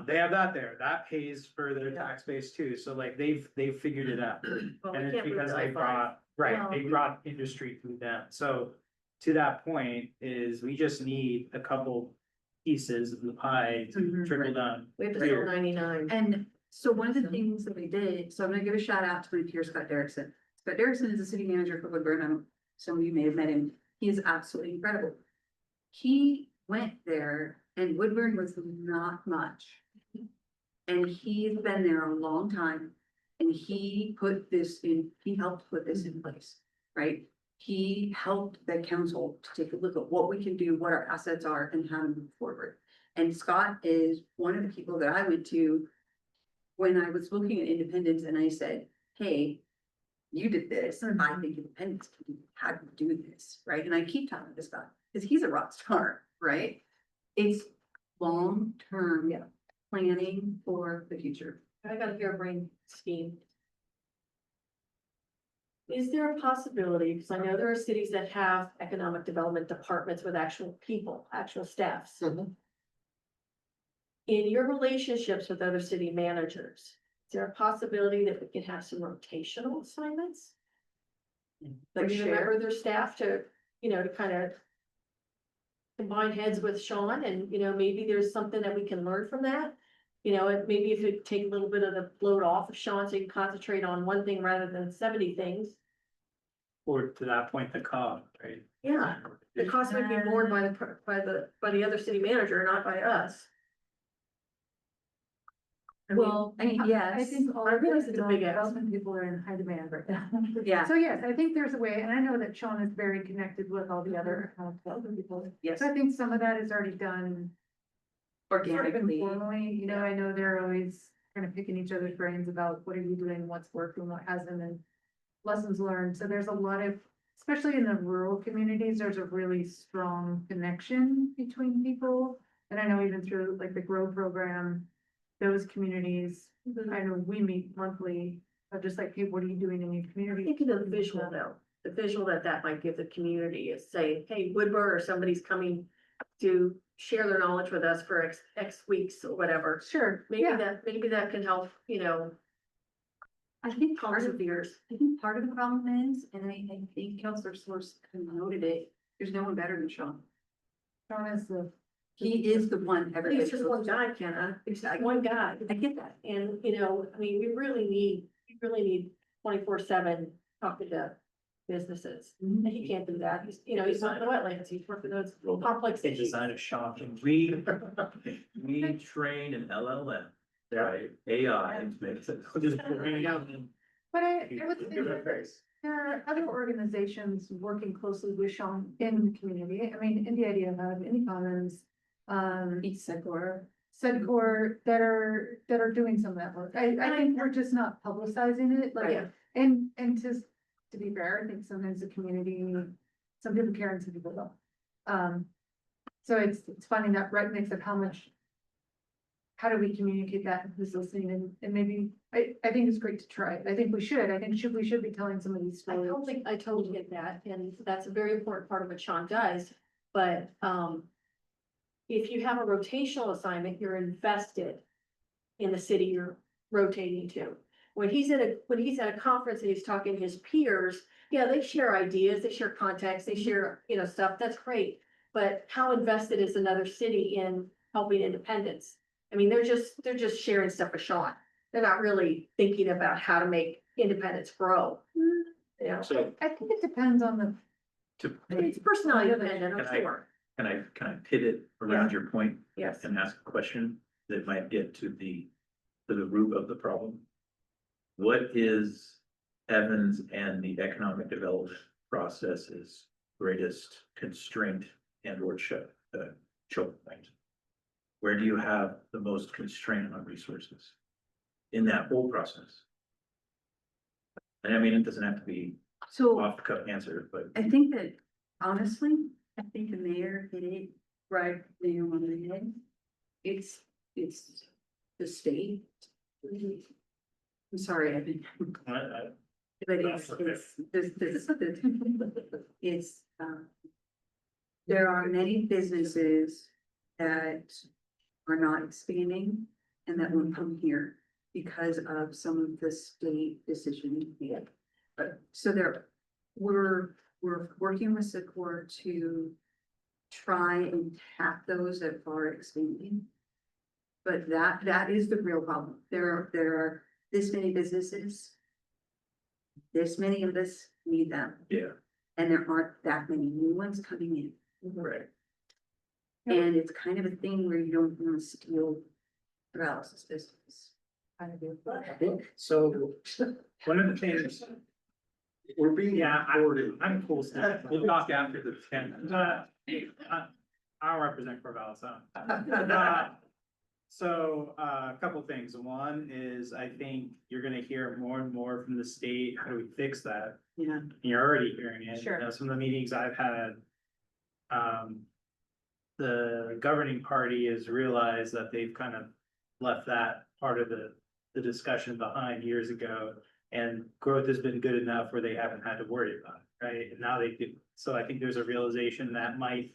they have that there, that pays for their tax base too, so like they've figured it out. Well, we And it's can't move because to they I-5. brought, Well- they brought industry through them, so. To that point is we just need a couple pieces of the pie to Mhm. trickle down. We have to sell here. 99. And so one of the things that we did, so I'm gonna give a shout out to my peer Scott Derrickson. Scott Derrickson is the city manager for Woodburn. Some of you may have met him. He is absolutely incredible. He went there and Woodburn was not much. And he's been there a long time. And he put this in, he helped put this in place, right? He helped the council to take a look at what we can do, what our assets are and how to move forward. And Scott is one of the people that I went to when I was looking at independence and I said, hey, you did this, I think independence can do, how do you do this, right? And I keep talking to this guy, because he's a rock star, right? It's long-term planning for the future. I got a harebrained scheme. Is there a possibility, because I know there are cities that have economic development departments with actual people, actual staffs. In your relationships with other city managers, is there a possibility that we can have some rotational assignments? Like Bring them share their staff to, to kind of combine heads with Sean and, maybe there's something that we can learn from that. And maybe if it take a little bit of the load off of Sean, so you can concentrate on one thing rather than 70 things. Or to that point, the cost, right? Yeah, the cost would be borne by the other city manager, not by us. Well, I mean, I yes, think all I of realize the it's a big ask. development people are in high demand right now. yeah, So yes, I think there's a way, and I know that Sean is very connected with all the other development people. yes, So I think some of that is already done sort of organically. informally, I know they're always kind of picking each other's brains about what are you doing, what's working, what hasn't, and lessons learned. So there's a lot of, especially in the rural communities, there's a really strong connection between people. And I know even through like the GROW program, those communities, I know we meet monthly, of just like, hey, what are you doing in your I community? think of the visual though, the visual that might give the community is saying, hey, Woodburn or somebody's coming to share their knowledge with us for X weeks or whatever. Sure, Maybe yeah, maybe that can help, I think calm part some of, fears. I think part of the problem is, and I think Counselor Source noted it, there's no one better than Sean. Sean is the. He is the one. I think it's just one guy, Kenna, it's just one guy. I get that. And, I mean, we really need 24/7 talking to businesses. And he can't do that. He's not in the wetlands. He's working those complex They issues. design a shocking. We train an LLM, right, AI to make it. But I would say that there are other organizations working closely with Sean in the community. I mean, in the idea of Indie Commons, Each Segura. Sedcor that are doing some of that work. I think we're just not publicizing it, like, Yeah. and to be fair, I think sometimes the community, some people care and some people don't. So it's finding that right mix of how do we communicate that and who's listening and maybe, I think it's great to try. I think we should, we should be telling some of these I stories. don't think, I totally get that, and that's a very important part of what Sean does, but, if you have a rotational assignment, you're invested in the city you're rotating to. When he's at a conference and he's talking to his peers, yeah, they share ideas, they share contacts, they share, stuff, that's great. but how invested is another city in helping independence? I mean, they're just sharing stuff with Sean. They're not really thinking about how to make independence grow. You know, So I think it depends on the, to, it's personality dependent, I'm Can I- sure. can I pivot around your point Yes. and ask a question that might get to the root of the problem? What is Evans and the economic development process's greatest constraint and or choke point? Where do you have the most constraint on resources in that whole process? And I mean, it doesn't have to be So off the cuff answer, but I think that honestly, I think the mayor hit it right there on the head. It's the state. I'm sorry, I've been, I- but it's, there are many businesses that are not expanding and that will come here because of some of the state decisions made. But so we're working with Secor to try and tap those that are expanding. But that is the real problem. There are this many businesses. This many of us need them, yeah, and there aren't that many new ones coming in. right. And it's kind of a thing where you don't want to steal paralysis business. So one of the things, We're being yeah, recorded. I'm cool. Steph. We'll talk after the 10. I'll represent Corvallis. So a couple things. One is I think you're gonna hear more and more from the state. How do we fix that? Yeah. You're already hearing it. Sure. You know, some of the meetings I've had. The governing party has realized that they've kind of left that part of the discussion behind years ago. And growth has been good enough where they haven't had to worry about it, right? And now they do. So I think there's a realization that might,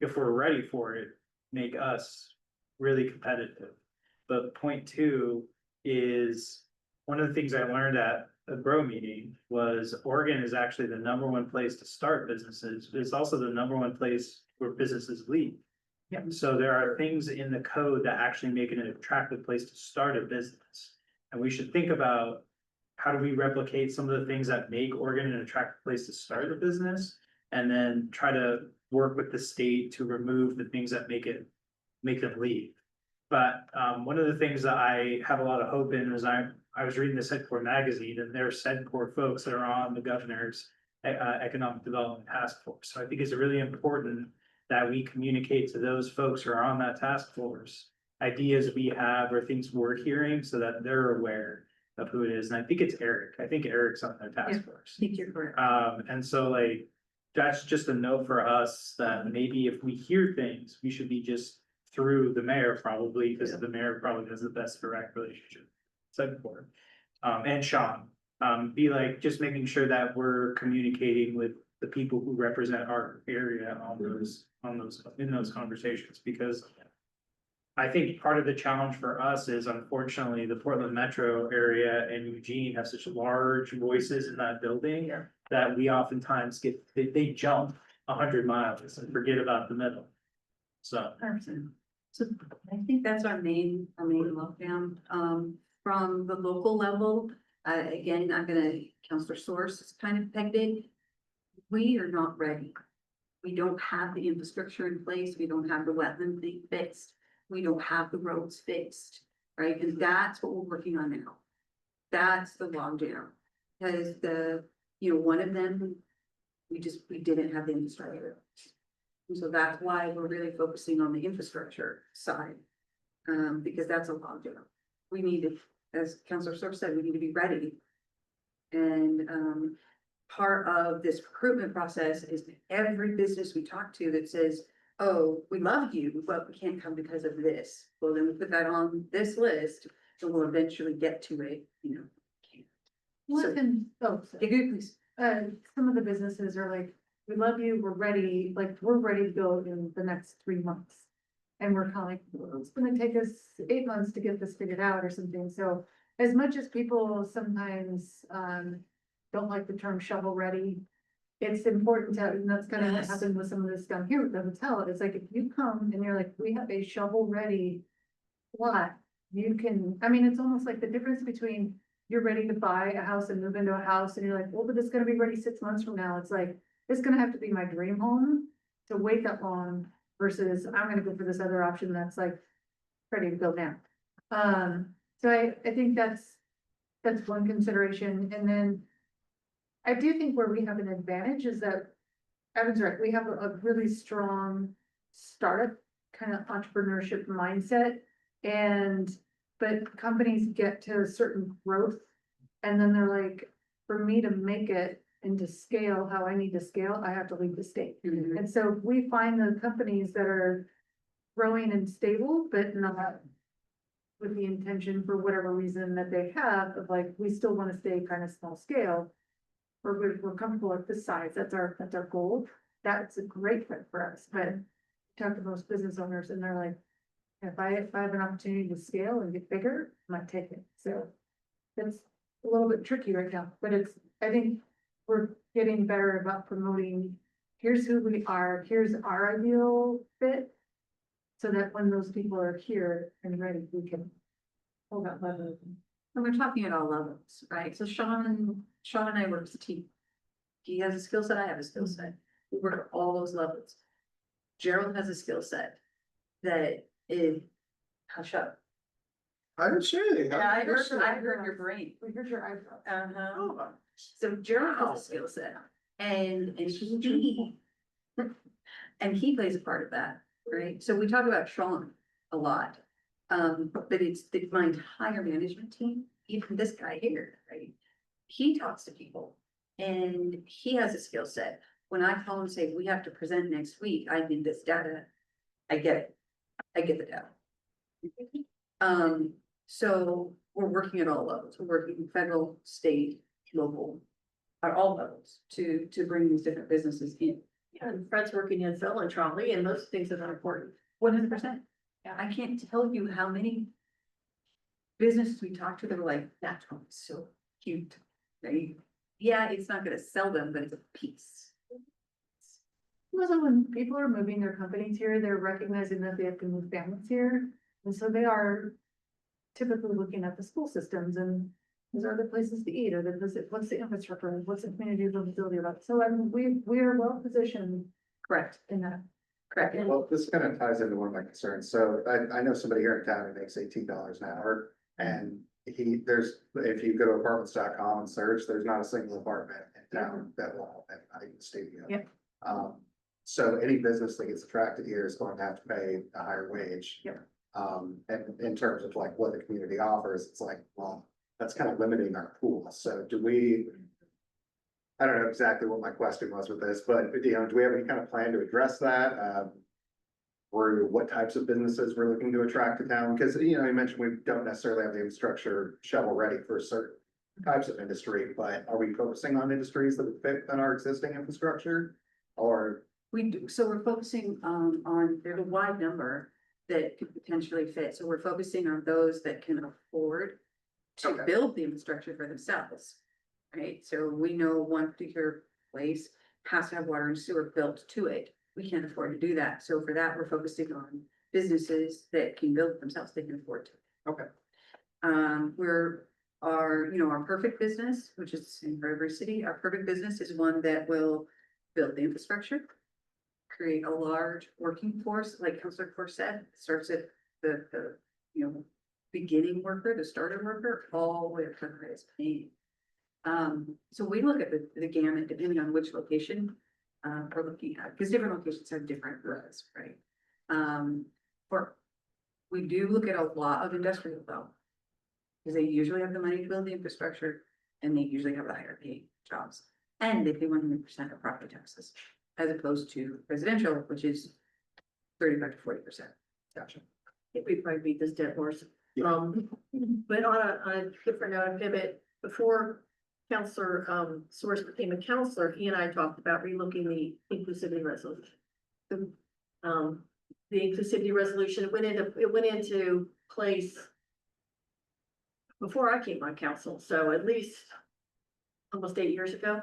if we're ready for it, make us really competitive. But point two is, one of the things I learned at a grow meeting was Oregon is actually the #1 place to start businesses. It's also the #1 place where businesses leave. Yeah. So there are things in the code that actually make it an attractive place to start a business. And we should think about, how do we replicate some of the things that make Oregon an attractive place to start a business? And then try to work with the state to remove the things that make them leave. But one of the things that I have a lot of hope in is I was reading the Sedcor magazine, and there are Sedcor folks that are on the governor's economic development task force. So I think it's really important that we communicate to those folks who are on that task force ideas we have or things we're hearing, so that they're aware of who it is. And I think it's Eric. I think Eric's on that task force. I think you're correct. And so like, that's just a note for us that maybe if we hear things, we should be just through the mayor probably, because the mayor probably has the best direct relationship. Second board, and Sean, be like, just making sure that we're communicating with the people who represent our area in those conversations, because I think part of the challenge for us is, unfortunately, the Portland metro area and Eugene have such large voices in that building that we oftentimes they jump 100 miles and forget about the middle. So. 100%. So I think that's our main lockdown, from the local level. Again, I'm gonna, Counselor Source is kind of pegged in. We are not ready. We don't have the infrastructure in place. We don't have the wetland thing fixed. We don't have the roads fixed, right? And that's what we're working on now. That's the logjam. Because one of them, we didn't have the infrastructure. And so that's why we're really focusing on the infrastructure side. Because that's a logjam. We need to, as Councilor Sorb said, we need to be ready. And part of this recruitment process is every business we talk to that says, oh, we love you, but we can't come because of this. Well, then we put that on this list, and we'll eventually get to it, one can, please. some of the businesses are like, we love you, we're ready to go in the next 3 months. And we're kind of like, well, it's gonna take us 8 months to get this figured out or something, so as much as people sometimes, don't like the term shovel ready. it's important to, and that's kind of what Yes. happened with some of this down here with the hotel. It's like, if you come and you're like, we have a shovel-ready lot, you can, I mean, it's almost like the difference between you're ready to buy a house and move into a house and you're like, well, but it's gonna be ready 6 months from now. It's like, it's gonna have to be my dream home to wait that long versus I'm gonna go for this other option that's like ready to go now. So I think that's one consideration. And then I do think where we have an advantage is that Evan's right, we have a really strong startup kind of entrepreneurship mindset. And, but companies get to a certain growth. And then they're like, for me to make it and to scale how I need to scale, I have to leave the state. And so we find the companies that are growing and stable, but not with the intention for whatever reason that they have of like, we still want to stay kind of small scale. Or we're comfortable at this size, that's our goal. That's a great fit for us, but talk to most business owners and they're like, if I have an opportunity to scale and get bigger, I might take it. So it's a little bit tricky right now, but I think we're getting better about promoting, here's who we are, here's our ideal fit. So that when those people are here and ready, we can pull that lever. And we're talking at all levels, right? So Sean and I work as a team. He has a skill set, I have a skill set. We work at all those levels. Gerald has a skill set that is, hush up. I didn't say anything. I heard your brain. We heard your eyebrows. Uh-huh. Oh, So Gerald has a skill set and he plays a part of that, right? So we talk about Sean a lot. But it's my entire management team, even this guy here, right? He talks to people and he has a skill set. When I call and say, we have to present next week, I need this data. I get it. I get the data. So we're working at all levels. We're working federal, state, local, at all levels to bring these different businesses in. Yeah, and Fred's working in Phil and Trolley, and those things are important. 100%. I can't tell you how many businesses we talked to that were like, that one is so cute. Right? Yeah, it's not gonna sell them, but it's a piece. Also, when people are moving their companies here, they're recognizing that they have to move families here. And so they are typically looking at the school systems and is there other places to eat or the visit, what's the infrastructure, what's the community livability about? So I mean, we are well positioned Correct, in that. correct. Well, this kind of ties into one of my concerns. So I know somebody here in town who makes $18 an hour. And if you go to apartments.com and search, there's not a single apartment in town that will, and not even studio. Yep. So any business that gets attracted here is going to have to pay a higher wage. Yep. And in terms of like what the community offers, it's like, well, that's kind of limiting our pool. So I don't know exactly what my question was with this, but do we have any kind of plan to address that? Or what types of businesses we're looking to attract to town? Because, you mentioned we don't necessarily have the infrastructure shovel ready for certain types of industry, but are we focusing on industries that would fit in our existing infrastructure? Or, We do, so we're focusing on, there's a wide number that could potentially fit. So we're focusing on those that can afford to Okay. build the infrastructure for themselves. Right, so we know one particular place has to have water and sewer built to it. We can't afford to do that. So for that, we're focusing on businesses that can build it themselves, they can afford to. Okay. Our perfect business, which is the same for every city, our perfect business is one that will build the infrastructure. Create a large working force, like Councilor Core said, starts at the beginning worker, the starter worker, all the way up to the highest paying. So we look at the gamut depending on which location we're looking at, because different locations have different rules, right? We do look at a lot of industrial though. Because they usually have the money to build the infrastructure and they usually have the higher paying jobs. And they pay 100% of property taxes, as opposed to residential, which is 35 to 40%. gotcha. We probably beat this dead horse. Yeah. But on a different note, a pivot, before Counselor Source became a counselor, he and I talked about relooking the inclusivity resolution. The inclusivity resolution, it went into place before I came on council, so at least almost 8 years ago.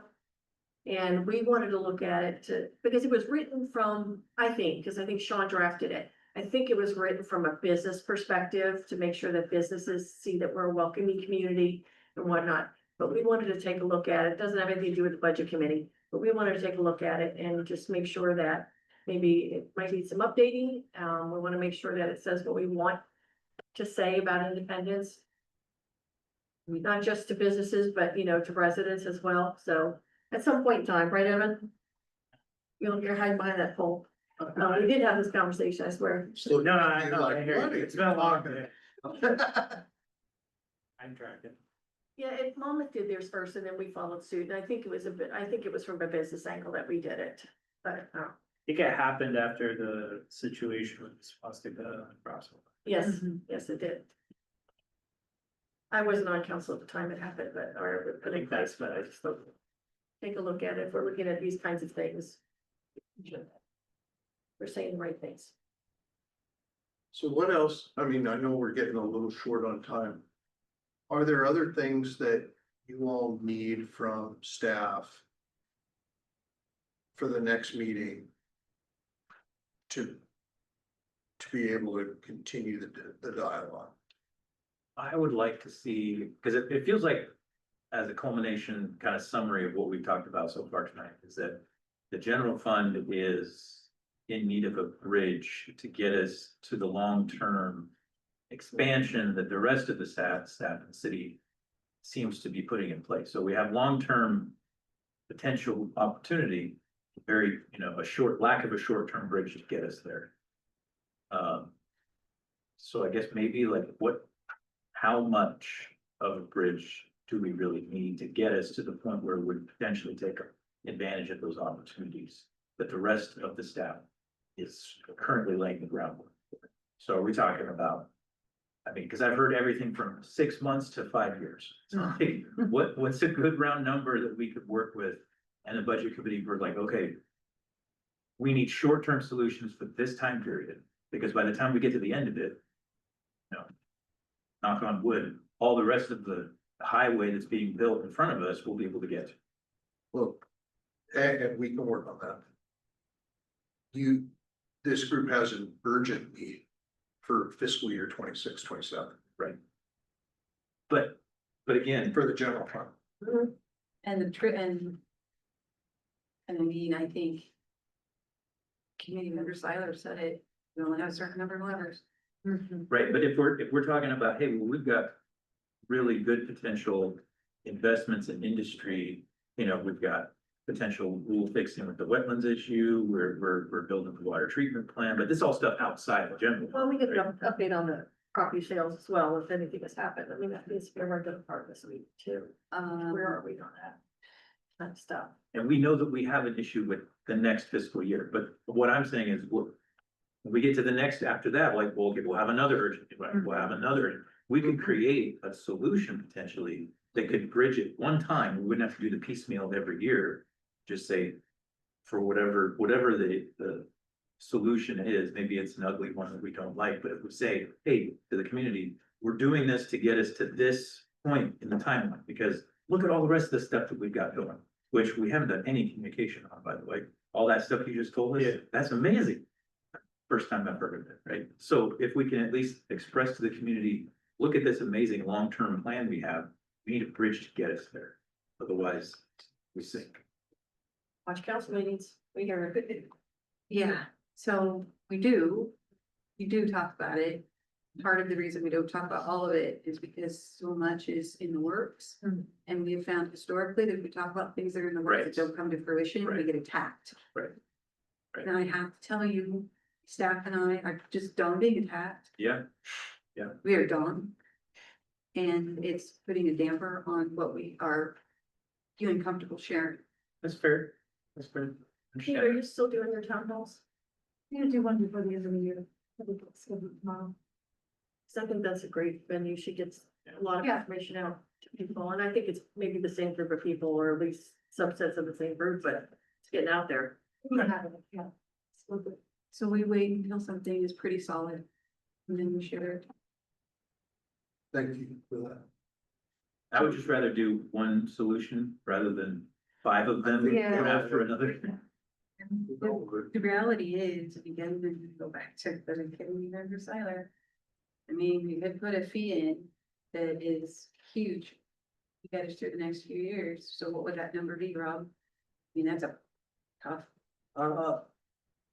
And we wanted to look at it because it was written from, I think, because I think Sean drafted it. I think it was written from a business perspective to make sure that businesses see that we're a welcoming community and whatnot. But we wanted to take a look at it. It doesn't have anything to do with the budget committee, but we wanted to take a look at it and just make sure that maybe it might need some updating. We want to make sure that it says what we want to say about independence. Not just to businesses, but to residents as well. So at some point in time, right, Evan? You're hiding behind that pole. We did have this conversation, I swear. So No, I you're know, I like, hear "What you. are It's you been a long talking day. about?" I'm tracking. Yeah, if Monmouth did theirs first and then we followed suit, and I think it was from a business angle that we did it, but, I think it happened after the situation with the swastika crosswalk. yes, yes, it did. I wasn't on council at the time it happened, but, or put in place, but I just thought, take a look at it, if we're looking at these kinds of things. We're saying the right things. So what else? I mean, I know we're getting a little short on time. Are there other things that you all need from staff for the next meeting to be able to continue the dialogue? I would like to see, because it feels like as a culmination kind of summary of what we've talked about so far tonight, is that the general fund is in need of a bridge to get us to the long-term expansion that the rest of the staff and city seems to be putting in place. So we have long-term potential opportunity, very, lack of a short-term bridge to get us there. So I guess maybe like how much of a bridge do we really need to get us to the point where we'd potentially take advantage of those opportunities that the rest of the staff is currently laying the groundwork for? So are we talking about, I mean, because I've heard everything from 6 months to 5 years. So like, what's a good round number that we could work with? And the budget committee were like, okay, we need short-term solutions for this time period, because by the time we get to the end of it, knock on wood, all the rest of the highway that's being built in front of us will be able to get to. Look, and we can work on that. This group has an urgent need for fiscal year 26, 27 But again, for the general fund. And I mean, I think committee member Seiler said it, we only have a certain number of levers. right, but if we're talking about, hey, well, we've got really good potential investments in industry, we've got potential rule fixing with the wetlands issue, we're building the water treatment plan, but this is all stuff outside the general. Well, we get right? an update on the property sales as well, if anything has happened. I mean, that needs to be a regular part of this week too. Where are we on that? Kind of stuff. And we know that we have an issue with the next fiscal year, but what I'm saying is, when we get to the next after that, like, well, okay, we'll have another urgent, we'll have another, we could create a solution potentially that could bridge it one time. We wouldn't have to do the piecemeal of every year. Just say, for whatever the solution is, maybe it's an ugly one that we don't like, but if we say, hey, to the community, we're doing this to get us to this point in the timeline, because look at all the rest of the stuff that we've got going, which we haven't done any communication on, by the way. All that stuff you just told us, that's amazing. First time I've heard of it, right? So if we can at least express to the community, look at this amazing long-term plan we have, we need a bridge to get us there. Otherwise, we sink. Watch council meetings, we hear it. Yeah, so we do talk about it. Part of the reason we don't talk about all of it is because so much is in the works. And we have found historically that if we talk about things that are in the works that don't come to fruition, we Right. get attacked. Right. Right. And I have to tell you, staff and I are just done being attacked. Yeah, We are done. And it's putting a damper on what we are feeling comfortable sharing. that's fair. That's fair. Pete, are you still doing your town halls? I'm gonna do one before the end of the year. I think it's gonna be tomorrow. So I think that's a great venue. She gets a lot of Yeah. information out to people, and I think it's maybe the same group of people, or at least subsets of the same group, but it's getting out there. We can have it, yeah. It's a little bit- So we wait until something is pretty solid and then we share it. Thank you for that. I would just rather do one solution rather than 5 of them Yeah. one after another. The reality is, again, when you go back to the community member Siler. I mean, we could put a fee in that is huge. You guys through the next few years, so what would that number be, Rob? I mean, that's a tough,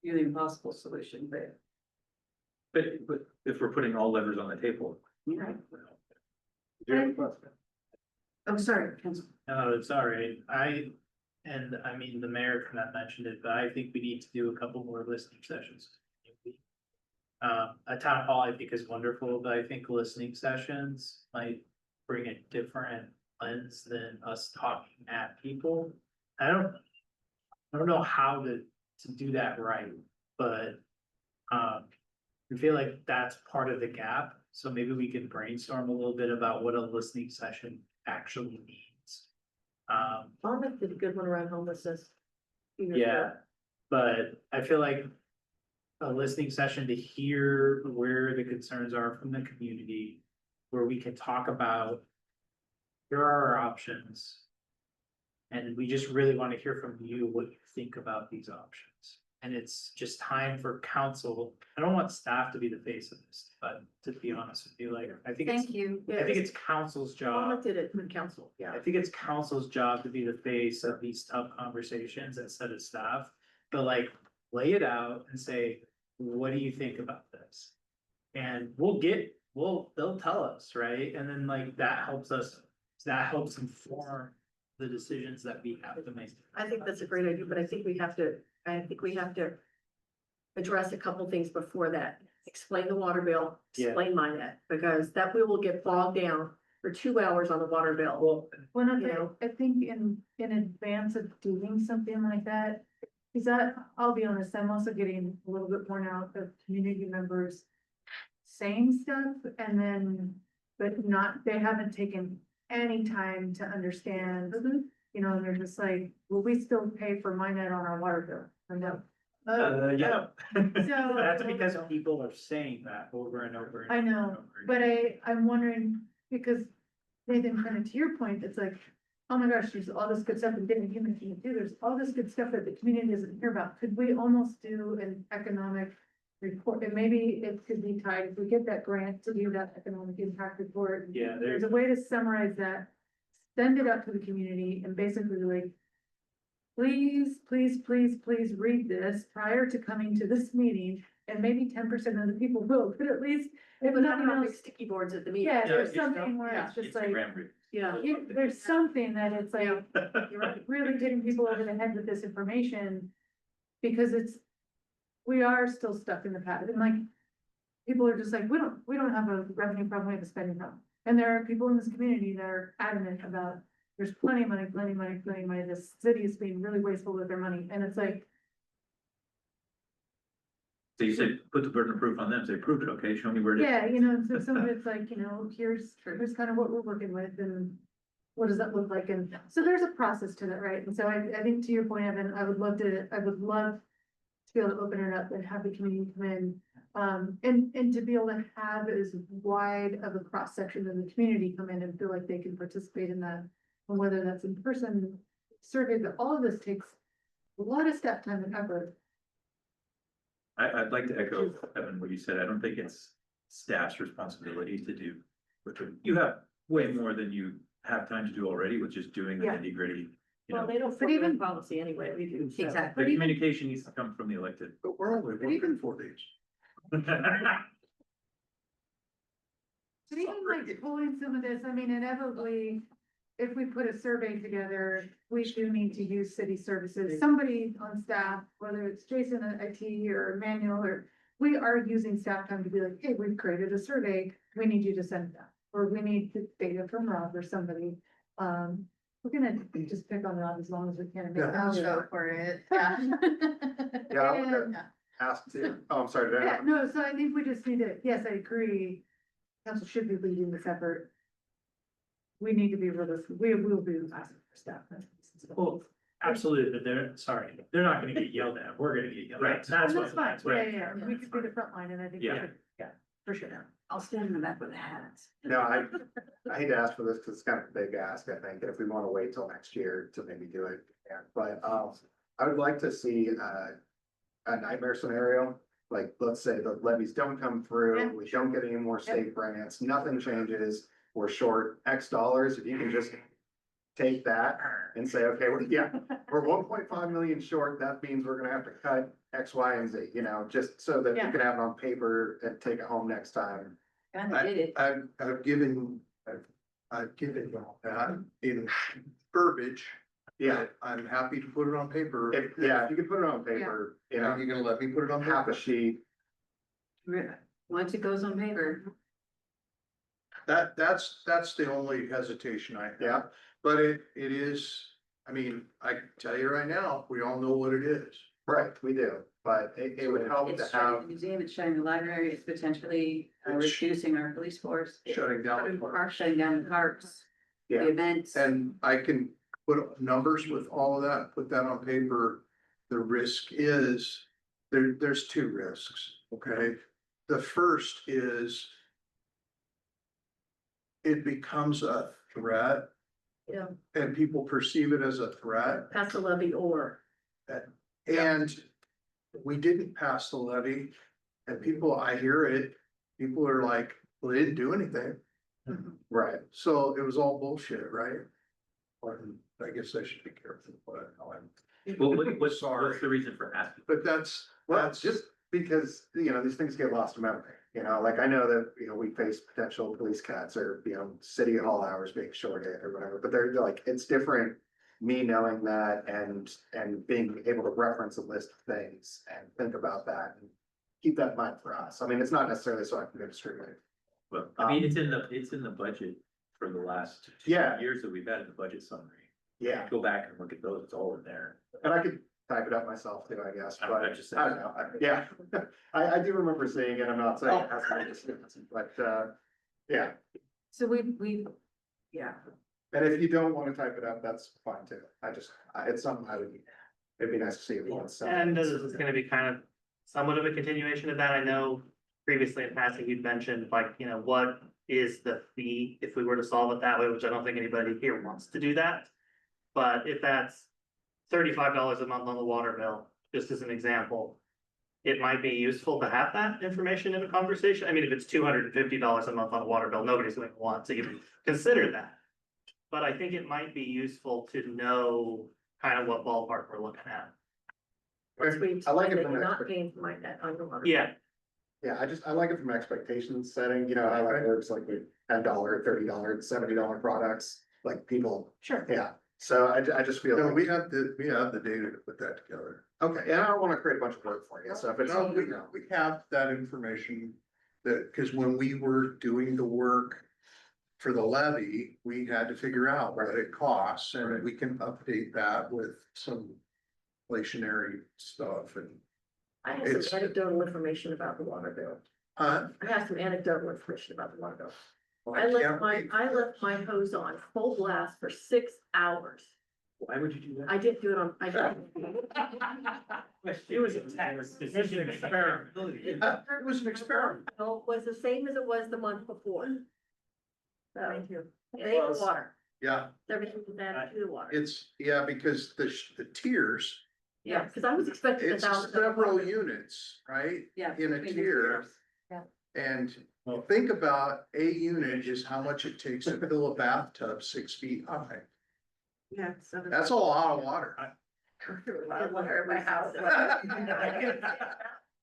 really impossible solution, but. But if we're putting all levers on the table. Right. I'm sorry, Council. No, it's all right. I mean, the mayor kind of mentioned it, but I think we need to do a couple more listening sessions. A town hall I think is wonderful, but I think listening sessions might bring a different lens than us talking at people. I don't know how to do that right, but I feel like that's part of the gap. So maybe we can brainstorm a little bit about what a listening session actually means. Monmouth did a good one around homelessness. a few years Yeah, ago. but I feel like a listening session to hear where the concerns are from the community, where we can talk about here are our options. And we just really want to hear from you what you think about these options. And it's just time for council. I don't want staff to be the face of this, but to be honest with you, like, I think Thank you. I think it's council's job. Monmouth did it with council, yeah. I think it's council's job to be the face of these tough conversations instead of staff, but like, lay it out and say, what do you think about this? And they'll tell us, right? And then like, that helps inform the decisions that we have to make. I think that's a great idea, but I think we have to address a couple things before that. Explain the water bill, Yeah. explain MyNet, because that we will get bogged down for 2 hours on the water bill. Well, One of You the, know? I think in advance of doing something like that, is that, I'll be honest, I'm also getting a little bit worn out of community members saying stuff and then, but not, they haven't taken any time to understand, you know, and they're just like, well, we still pay for MyNet on our water bill. I know. yeah. So. That's because people are saying that over and over. and I know, over but I'm wondering, because Nathan, kind of to your point, it's like, oh my gosh, there's all this good stuff and didn't human can do, there's all this good stuff that the community doesn't hear about. Could we almost do an economic report? And maybe it could be tied, if we get that grant to do that economic impact report. Yeah, There's a way to summarize that, send it out to the community and basically like, please, please, please, please read this prior to coming to this meeting. And maybe 10% of the people will, but at least if But nothing not on else, big sticky boards at the meeting. yeah, there's it's something where it's just like, Instagram reels. Yeah. there's something that it's like, You're right. really getting people over the head with this information. Because we are still stuck in the past, and like, people are just like, we don't have a revenue problem, we have a spending problem. And there are people in this community that are adamant about, there's plenty of money, the city is being really wasteful with their money, and it's like, So you said, put the burden of proof on them, say, prove it, okay, show me where it is. yeah, you know, so some of it's like, you know, here's kind of what we're working with, and what does that look like, and so there's a process to that, right? And so I think to your point, Evan, I would love to be able to open it up and have the community come in. And to be able to have as wide of a cross section of the community come in and feel like they can participate in that. And whether that's in person survey, but all of this takes a lot of staff time and effort. I'd like to echo, Evan, what you said. I don't think it's staff's responsibility to do. You have way more than you have time to do already with just doing the Yeah. nitty gritty. You Well, know, they don't But put even even- policy anyway, we do. so. Exactly. the communication needs to come from the elected. But we're only working 4 days. But even like pulling some of this, I mean, inevitably, if we put a survey together, we do need to use city services, somebody on staff, whether it's Jason at IT or Manuel, or we are using staff time to be like, hey, we've created a survey, we need you to send that, or we need the data from Rob or somebody. We're gonna just pick on Rob as long as we can. and make Yeah. it I'll clear. show for it, yeah. Yeah, I would And- ask to, oh, I'm sorry, did I- Yeah, no, so I think we just need to, yes, I agree, council should be leading this effort. We need to be realistic, we will be asking for staff. Well, absolutely, but they're not gonna get yelled at, we're gonna get yelled at. Right. That's And what. that's fine, that's what- yeah, we could be the front line, and I think. we Yeah. should- Yeah, For sure. I'll stand in the back with the hats. No, I hate to ask for this because it's kind of a big ask, I think, if we want to wait till next year to maybe do it. Yeah, but, I would like to see, a nightmare scenario. Like, let's say the levies don't come through, we don't get any more state grants, nothing changes, we're short X dollars, if you can just take that and say, okay, we're 1.5 million short, that means we're gonna have to cut X, Y, and Z, you know, just so that you Yeah. can have it on paper and take it home next time. Kinda did it. I've given y'all that in verbiage. Yeah, I'm happy to put it on paper. if you could put it on paper, you Are know, you gonna let me put it on half paper? a sheet, Once it goes on paper, That's the only hesitation I have. yeah, But it is, I mean, I can tell you right now, we all know what it is. right, we do, but it would help to it's shutting the have, museum, it's shutting the library, it's potentially It's- reducing our police force. Shutting down. Shutting down the parks, the yeah, events. And I can put numbers with all of that, put that on paper. The risk is, there's two risks, okay? The first is it becomes a threat Yeah, and people perceive it as a threat. pass the levy or. And we didn't pass the levy and people, I hear it, people are like, well, they didn't do anything. right. So it was all bullshit, right? Or I guess I should be careful, but Well, what's Sorry. the reason for asking? but that's, Well, it's just because, you know, these things get lost in memory, you know, like I know that, you know, we face potential police cuts or, you know, city hall hours being shorted or whatever, but they're like, it's different. Me knowing that and being able to reference a list of things and think about that and keep that in mind for us. I mean, it's not necessarily so I can go distribute it. Well, I mean, it's in the budget for the last two Yeah. years that we've had in the budget summary. Yeah, Go back and look at those, it's all in there. and I could type it up myself too, I guess, I'm but just I saying. don't know, yeah. I do remember seeing it, I'm not saying it has to be discussed, but, yeah. So we, yeah, And if you don't wanna type it up, that's fine too. It's something it'd be nice to see if you want to. And this is gonna be kind of somewhat of a continuation of that. I know previously in passing, you'd mentioned like, you know, what is the fee if we were to solve it that way, which I don't think anybody here wants to do that. But if that's $35 a month on the water bill, just as an example, it might be useful to have that information in a conversation. I mean, if it's $250 a month on a water bill, nobody's going to want to even consider that. But I think it might be useful to know kind of what ballpark we're looking at. I like it That from you're an not paying for my net on your water. Yeah, Yeah, I like it from expectations setting, you know, how it works, like with $10, $30, $70 products, like people, Sure. yeah. So I just feel no, like, we have the data to put that together. okay, and I don't wanna create a bunch of work for you, so if it's, No, you know, we have that information that, cause when we were doing the work for the levy, we had to figure out what it costs and we can update that with some inflationary stuff and. I have It's- some anecdotal information about the water bill. I have some anecdotal information about the water bill. I left my hose on full blast for 6 hours. Why would you do that? I didn't do it on, I didn't. it was a test, it's just an experiment. It was an experiment. Bill was the same as it was the month before. So, Thank you. they were water, Yeah, everything was added to the water. it's, because the tiers, Yeah, because I was expecting it's 1,000. several units, right? yeah. In a between the tier. tiers. Yeah. And think about a unit is how much it takes to fill a bathtub 6 feet high. Yeah. So That's a lot of water. a lot of water at my house.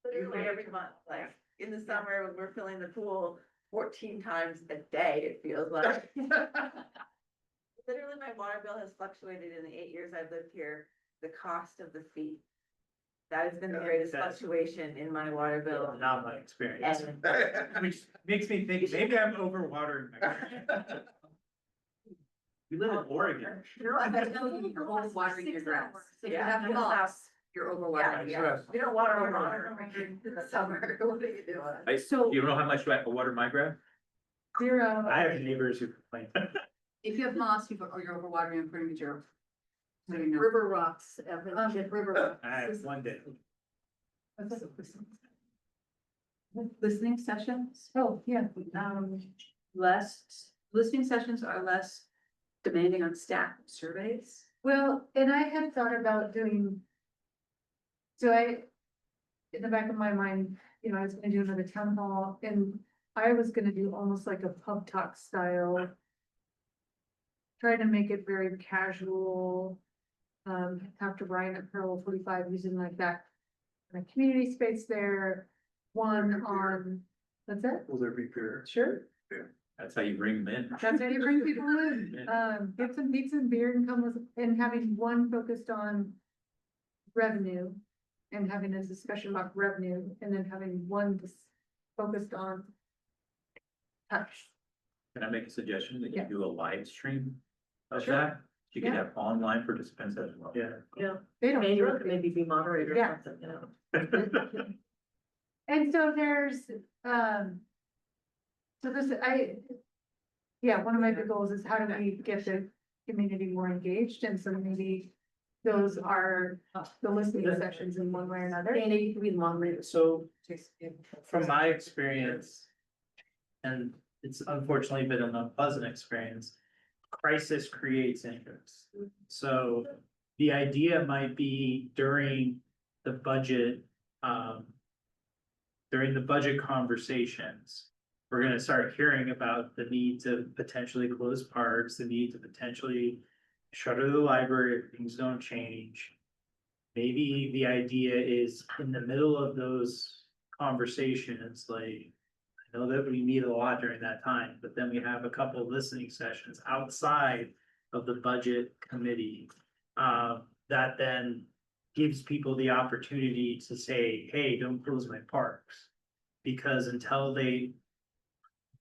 Literally every month, like in the summer, when we're filling the pool 14 times a day, it feels like. Literally, my water bill has fluctuated in the 8 years I've lived here, the cost of the fee. That has been the greatest That's- fluctuation in my water bill. Not my experience, And which makes me think maybe I'm overwatering. my- We live in Oregon. You're overwatering your grass. If you Yeah. have moss, you're overwatering. yeah, we don't water our water in the summer. What are you doing? So- You know how much I water my grass? Zero. I have neighbors who complain. If you have moss, or you're overwatering according to Joe. So you know. River rocks, River rocks. I have one day. Listening sessions, Oh, yeah. listening sessions are less demanding on staff than surveys. Well, and I had thought about doing. So in the back of my mind, you know, I was gonna do another town hall and I was gonna do almost like a pub talk style. Try to make it very casual. Talk to Brian at Pearl 45 using like that. A community space there, one on, that's it? Will there be beer? Sure. That's how you bring them in. That's how you bring people in, get some pizza and beer and come with, and having one focused on revenue. And having a discussion about revenue, and then having one focused on touch. Can I make a suggestion that you Yeah. do a live stream of Sure. that? You could Yeah. have online participants as well. Yeah. Yeah, They don't. Manuel could maybe be moderator or Yeah. something, you know. And so there's, so this, yeah, one of my big goals is how do we get the community more engaged, and so maybe those are the listening sessions in one way or another. Dana, you could be the moderator. So from my experience, and it's unfortunately been an unpleasant experience, crisis creates interest. So the idea might be during the budget, during the budget conversations, we're gonna start hearing about the need to potentially close parks, the need to potentially shutter the library if things don't change. Maybe the idea is in the middle of those conversations, like, I know that we meet a lot during that time, but then we have a couple of listening sessions outside of the budget committee. That then gives people the opportunity to say, hey, don't close my parks. Because until they,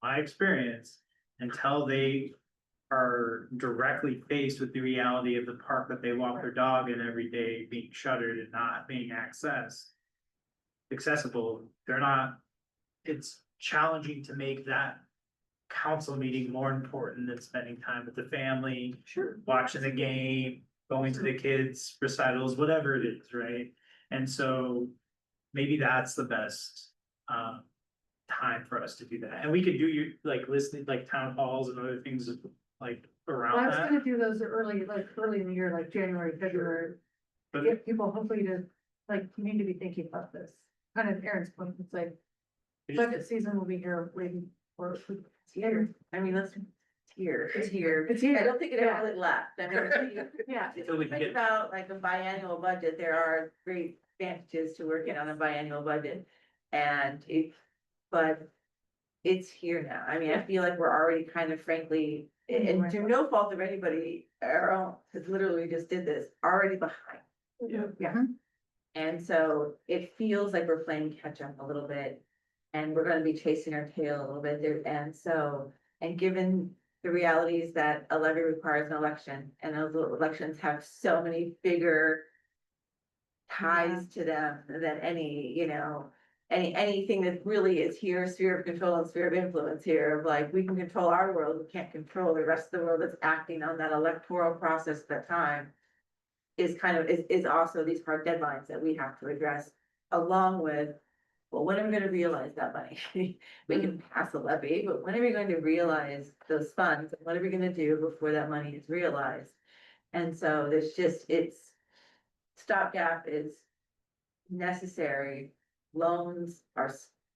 my experience, until they are directly faced with the reality of the park that they walk their dog in every day being shuttered and not being accessible, they're not, it's challenging to make that council meeting more important than spending time with the family, Sure. watching the game, going to the kids' recitals, whatever it is, right? And so maybe that's the best time for us to do that. And we could do you like listening, like town halls and other things like Well, I around was that. gonna do those early in the year, like January, February, But get people hopefully to, like, you need to be thinking about this. Kind of Aaron's point, it's like, budget season will be here waiting for. It's here. I mean, it's here. It's here. It's here. I don't think it Yeah. ever really left. I mean, Yeah. if Until we you can think get- about like a biannual budget, there are great advantages to working on a biannual budget. And but it's here now. I mean, I feel like we're already kind of frankly, and to no fault of anybody, our own, because literally we just did this, already behind. Yeah. And so it feels like we're playing catch up a little bit. And we're gonna be chasing our tail a little bit there. And so, and given the realities that a levy requires an election, and those elections have so many bigger ties to them than any, you know, anything that really is here, sphere of control and sphere of influence here, of like, we can control our world, we can't control the rest of the world that's acting on that electoral process at that time. Is kind of, is also these hard deadlines that we have to address, along with, well, when are we gonna realize that money? We can pass a levy, but when are we going to realize those funds? And what are we gonna do before that money is realized? And so there's just, it's, stopgap is necessary. Loans are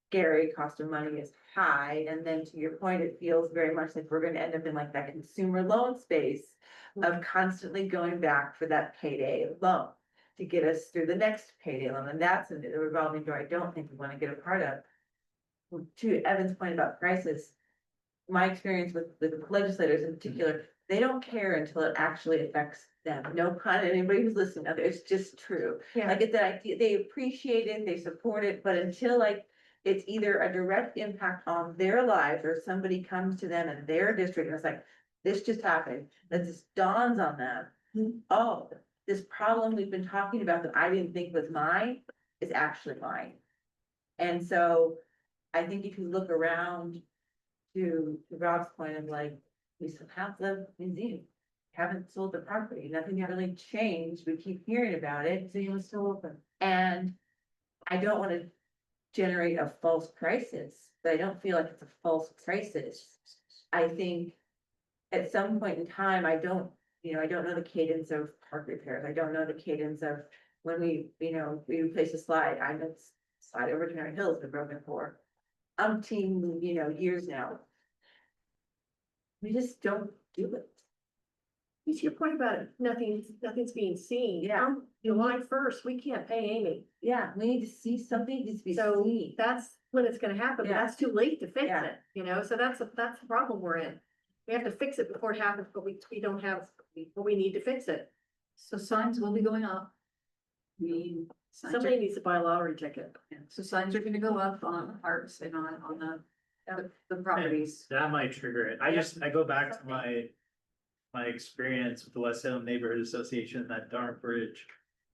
scary, cost of money is high, and then to your point, it feels very much like we're gonna end up in like that consumer loan space of constantly going back for that payday loan to get us through the next payday loan, and that's a revolving door I don't think we wanna get a part of. To Evan's point about crisis, my experience with the legislators in particular, they don't care until it actually affects them. No pun, anybody who's listening out there, it's just true. Yeah. Like it's that idea, they appreciate it, they support it, but until like it's either a direct impact on their lives or somebody comes to them in their district and it's like, this just happened, that just dawns on them. Oh, this problem we've been talking about that I didn't think was mine is actually mine. And so I think if you look around to Rob's point of like, we still have the museum, haven't sold the property, nothing really changed, we keep hearing about it. Museum is still open. And I don't wanna generate a false crisis, but I don't feel like it's a false crisis. I think at some point in time, I don't know the cadence of park repairs. I don't know the cadence of when we replace a slide. I know slide over Canary Hill has been broken for umpteen, years now. We just don't do it. To your point about it, nothing's being seen. Yeah. Come July 1st, we can't pay Amy. Yeah, we need to see something needs to be So seen. that's when it's gonna happen, but Yeah. that's too late to fix Yeah. it, so that's the problem we're in. We have to fix it before it happens, but we don't have, but we need to fix it. So signs will be going up. Signs are- Somebody needs to buy a lottery ticket. yeah, so signs are gonna go up on parks and on the properties. That might trigger it. I go back to my experience with the West Salem Neighborhood Association, that darn bridge.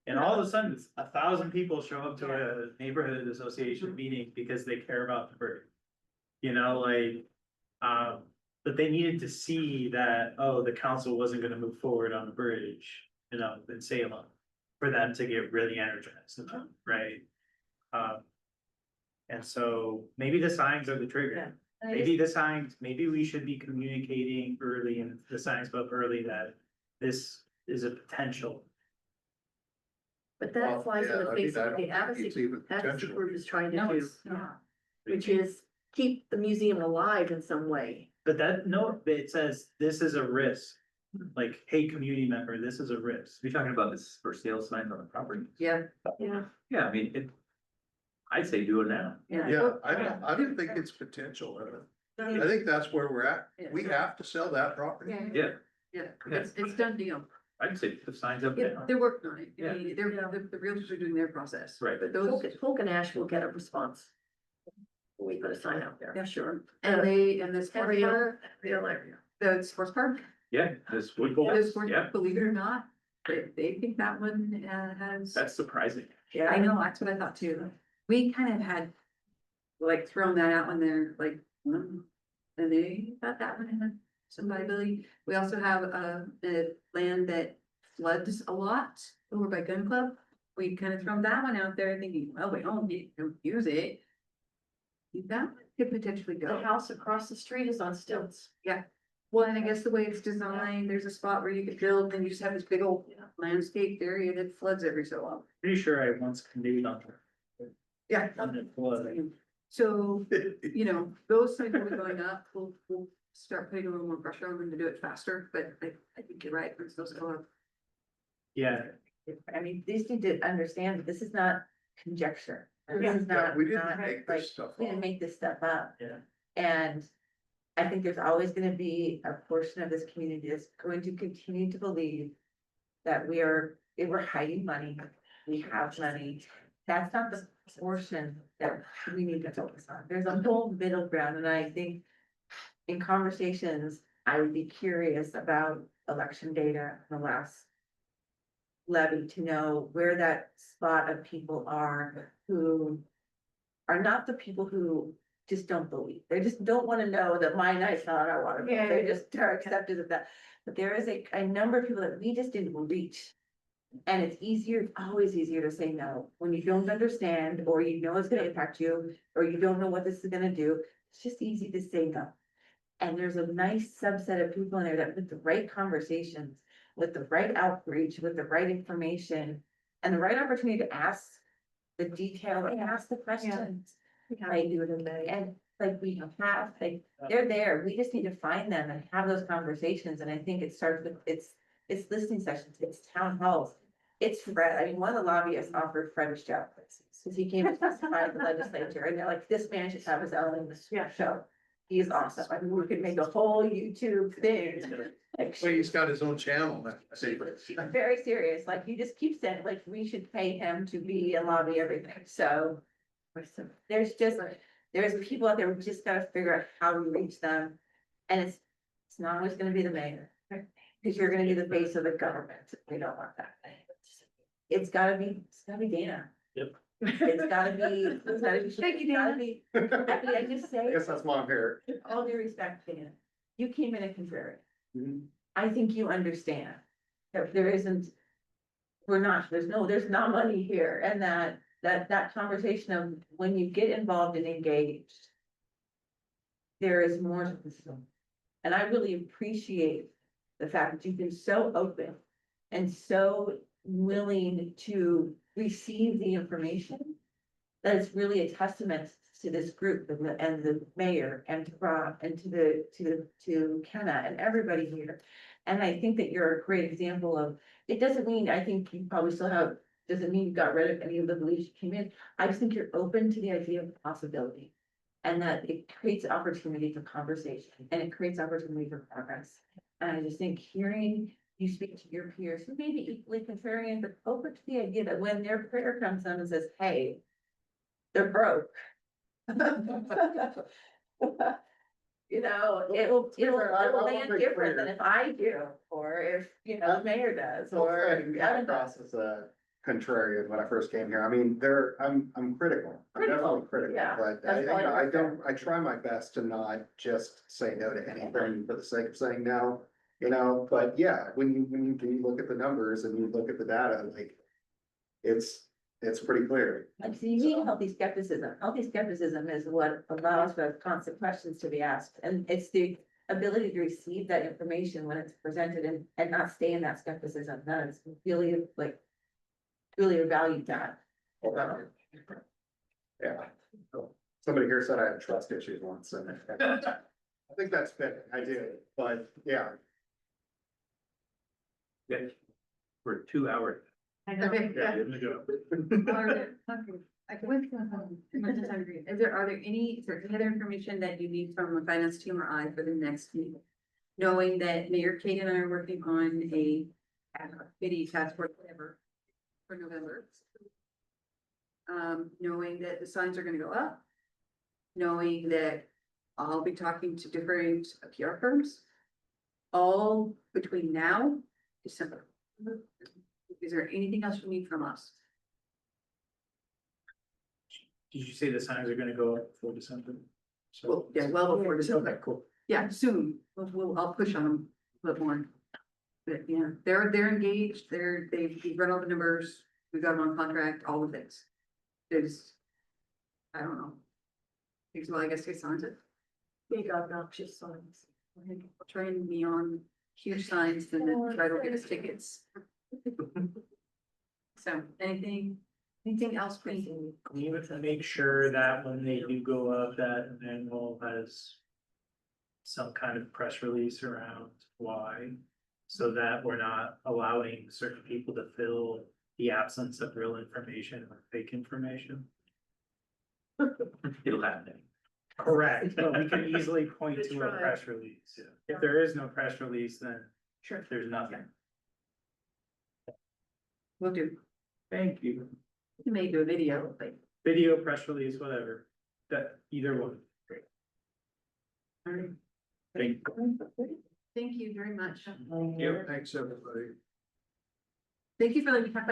And all of a sudden, 1,000 people show up to a neighborhood association meeting because they care about the bridge. But they needed to see that, oh, the council wasn't gonna move forward on the bridge, in Salem. For them to get really energized about, right? And so maybe the signs are the trigger. Maybe we should be communicating early in the signs book early that this is a potential. But that Well, flies in yeah, the I mean, face I of don't the think it's advocacy, even that's what potential. we're just trying to No, do, it's not. which is keep the museum alive in some way. But it says this is a risk. Like, hey, community member, this is a risk. You're talking about this for sale signs on the property? Yeah, Yeah. Yeah, I mean, I'd say do it now. Yeah, I don't think it's potential. I think that's where we're at. We have to sell that property. yeah, Yeah, it's done deal. I'd say put the signs up Yeah, now. they're working on it. Yeah. I mean, the realtors are doing their process. Right. But those, Folk and Ash will get a response. We put a sign out there. yeah, sure. And the sports park, the sports park, Yeah, this would the sports yeah, park, believe it or not, they think that one has. that's surprising. I know, that's what I thought too. We kind of had like thrown that out when they're like, and they thought that one had some viability. We also have a land that floods a lot over by Gun Club. We kind of thrown that one out there thinking, well, we don't use it. That could potentially The go. house across the street is on stilts. Well, and I guess the way it's designed, there's a spot where you could build and you just have this big old landscaped area that floods every so often. Pretty sure I once canoed on her. Yeah. On it flood. So, those things will be going up, we'll start putting a little more pressure on them to do it faster, but I think you're right, once those go up. Yeah, I mean, these need to understand that this is not conjecture. This is Yeah, not, we didn't not make like, this stuff we didn't up. make this stuff up. Yeah. And I think there's always gonna be a portion of this community that's going to continue to believe that if we're hiding money, we have money. That's not the portion that we need to focus on. There's a whole middle ground, and I think in conversations, I would be curious about election data in the last levy to know where that spot of people are who are not the people who just don't believe. They just don't want to know that my night's not on our water bill. They just are accepted of that. But there is a number of people that we just didn't reach. And it's always easier to say no when you don't understand, or you know it's gonna impact you, or you don't know what this is gonna do. It's just easy to say no. And there's a nice subset of people in there that with the right conversations, with the right outreach, with the right information, and the right opportunity to ask the detail, and ask the questions. Like, do it in May. And like we have, like, they're there. We just need to find them and have those conversations. And I think it starts with, it's listening sessions, it's town halls. It's Fred. I mean, one of the lobbyists offered Fred a show. Cause he came to testify at the legislature and they're like, this man should have his own show. He's awesome. I mean, we could make a whole YouTube thing. Like, Well, he's got his own channel. I'm very serious. Like, you just keep saying, like, we should pay him to be and lobby everything. So there's people out there, we just gotta figure out how we reach them. And it's not always gonna be the mayor. Cause you're gonna be the face of the government. We don't want that. It's gotta be Dana. Yep. It's gotta be. Thank you, Dana. I mean, I just say, I guess that's why I'm here. all due respect, Dana, you came in a contrarian. Mhm. I think you understand that there isn't, there's not money here, and that that conversation of when you get involved and engaged. There is more to this. And I really appreciate the fact that you've been so open and so willing to receive the information. That is really a testament to this group and the mayor and to Rob and to Kenna and everybody here. And I think that you're a great example of, it doesn't mean, I think you probably still have, doesn't mean you got rid of any of the beliefs you came in. I just think you're open to the idea of possibility. And that it creates opportunity for conversation and it creates opportunity for progress. And I just think hearing you speak to your peers who may be equally contrarian, but open to the idea that when their prayer comes on and says, hey, they're broke. You know, it'll land different than if I do, or if, you know, the mayor does, or. Yeah, across as a contrarian when I first came here. I mean, I'm critical. I'm definitely critical, yeah. but That's why I you're don't, I try my best to not just say no to anything for the sake of saying no. You know, but yeah, when you look at the numbers and you look at the data, like, it's pretty clear. Like, so you need healthy skepticism. Healthy skepticism is what allows for constant questions to be asked, and it's the ability to receive that information when it's presented and not stay in that skepticism. That is really like, really a value that. Yeah. Somebody here said I had trust issues once, and I think that's fit, I do, but yeah. Okay. For 2 hours. Okay, yeah. Good to go. Are there- okay, I can wait for Is there, are there any, is there any other information that you need from the finance team or I for the next meeting? Knowing that Mayor Kate and I are working on a ad hoc committee task force, whatever, for November. Knowing that the signs are gonna go up. Knowing that I'll be talking to different PR firms. All between now, December. Is there anything else you need from us? Did you say the signs are gonna go up before December? So- Well, yeah, well before December. Okay, cool. Yeah, soon. I'll push on them a bit more. But yeah, they're engaged, we've run all the numbers, we've got them on contract, all the things. There's, I don't know. Well, I guess they signs it. Big obnoxious signs. Try and neon huge signs and then try to get us tickets. So anything else, please? Can you make sure that when they do go up, that manual has some kind of press release around why? So that we're not allowing certain people to fill the absence of real information or fake information? It'll happen. Correct, but we can easily point Good to a try. press release. If there is no press release, then Sure. there's nothing. We'll do. Thank you. You may do a video, but. Video, press release, whatever, that either one. All right. Thank Thank you very much. Yep, thanks, everybody. Thank you for letting me talk about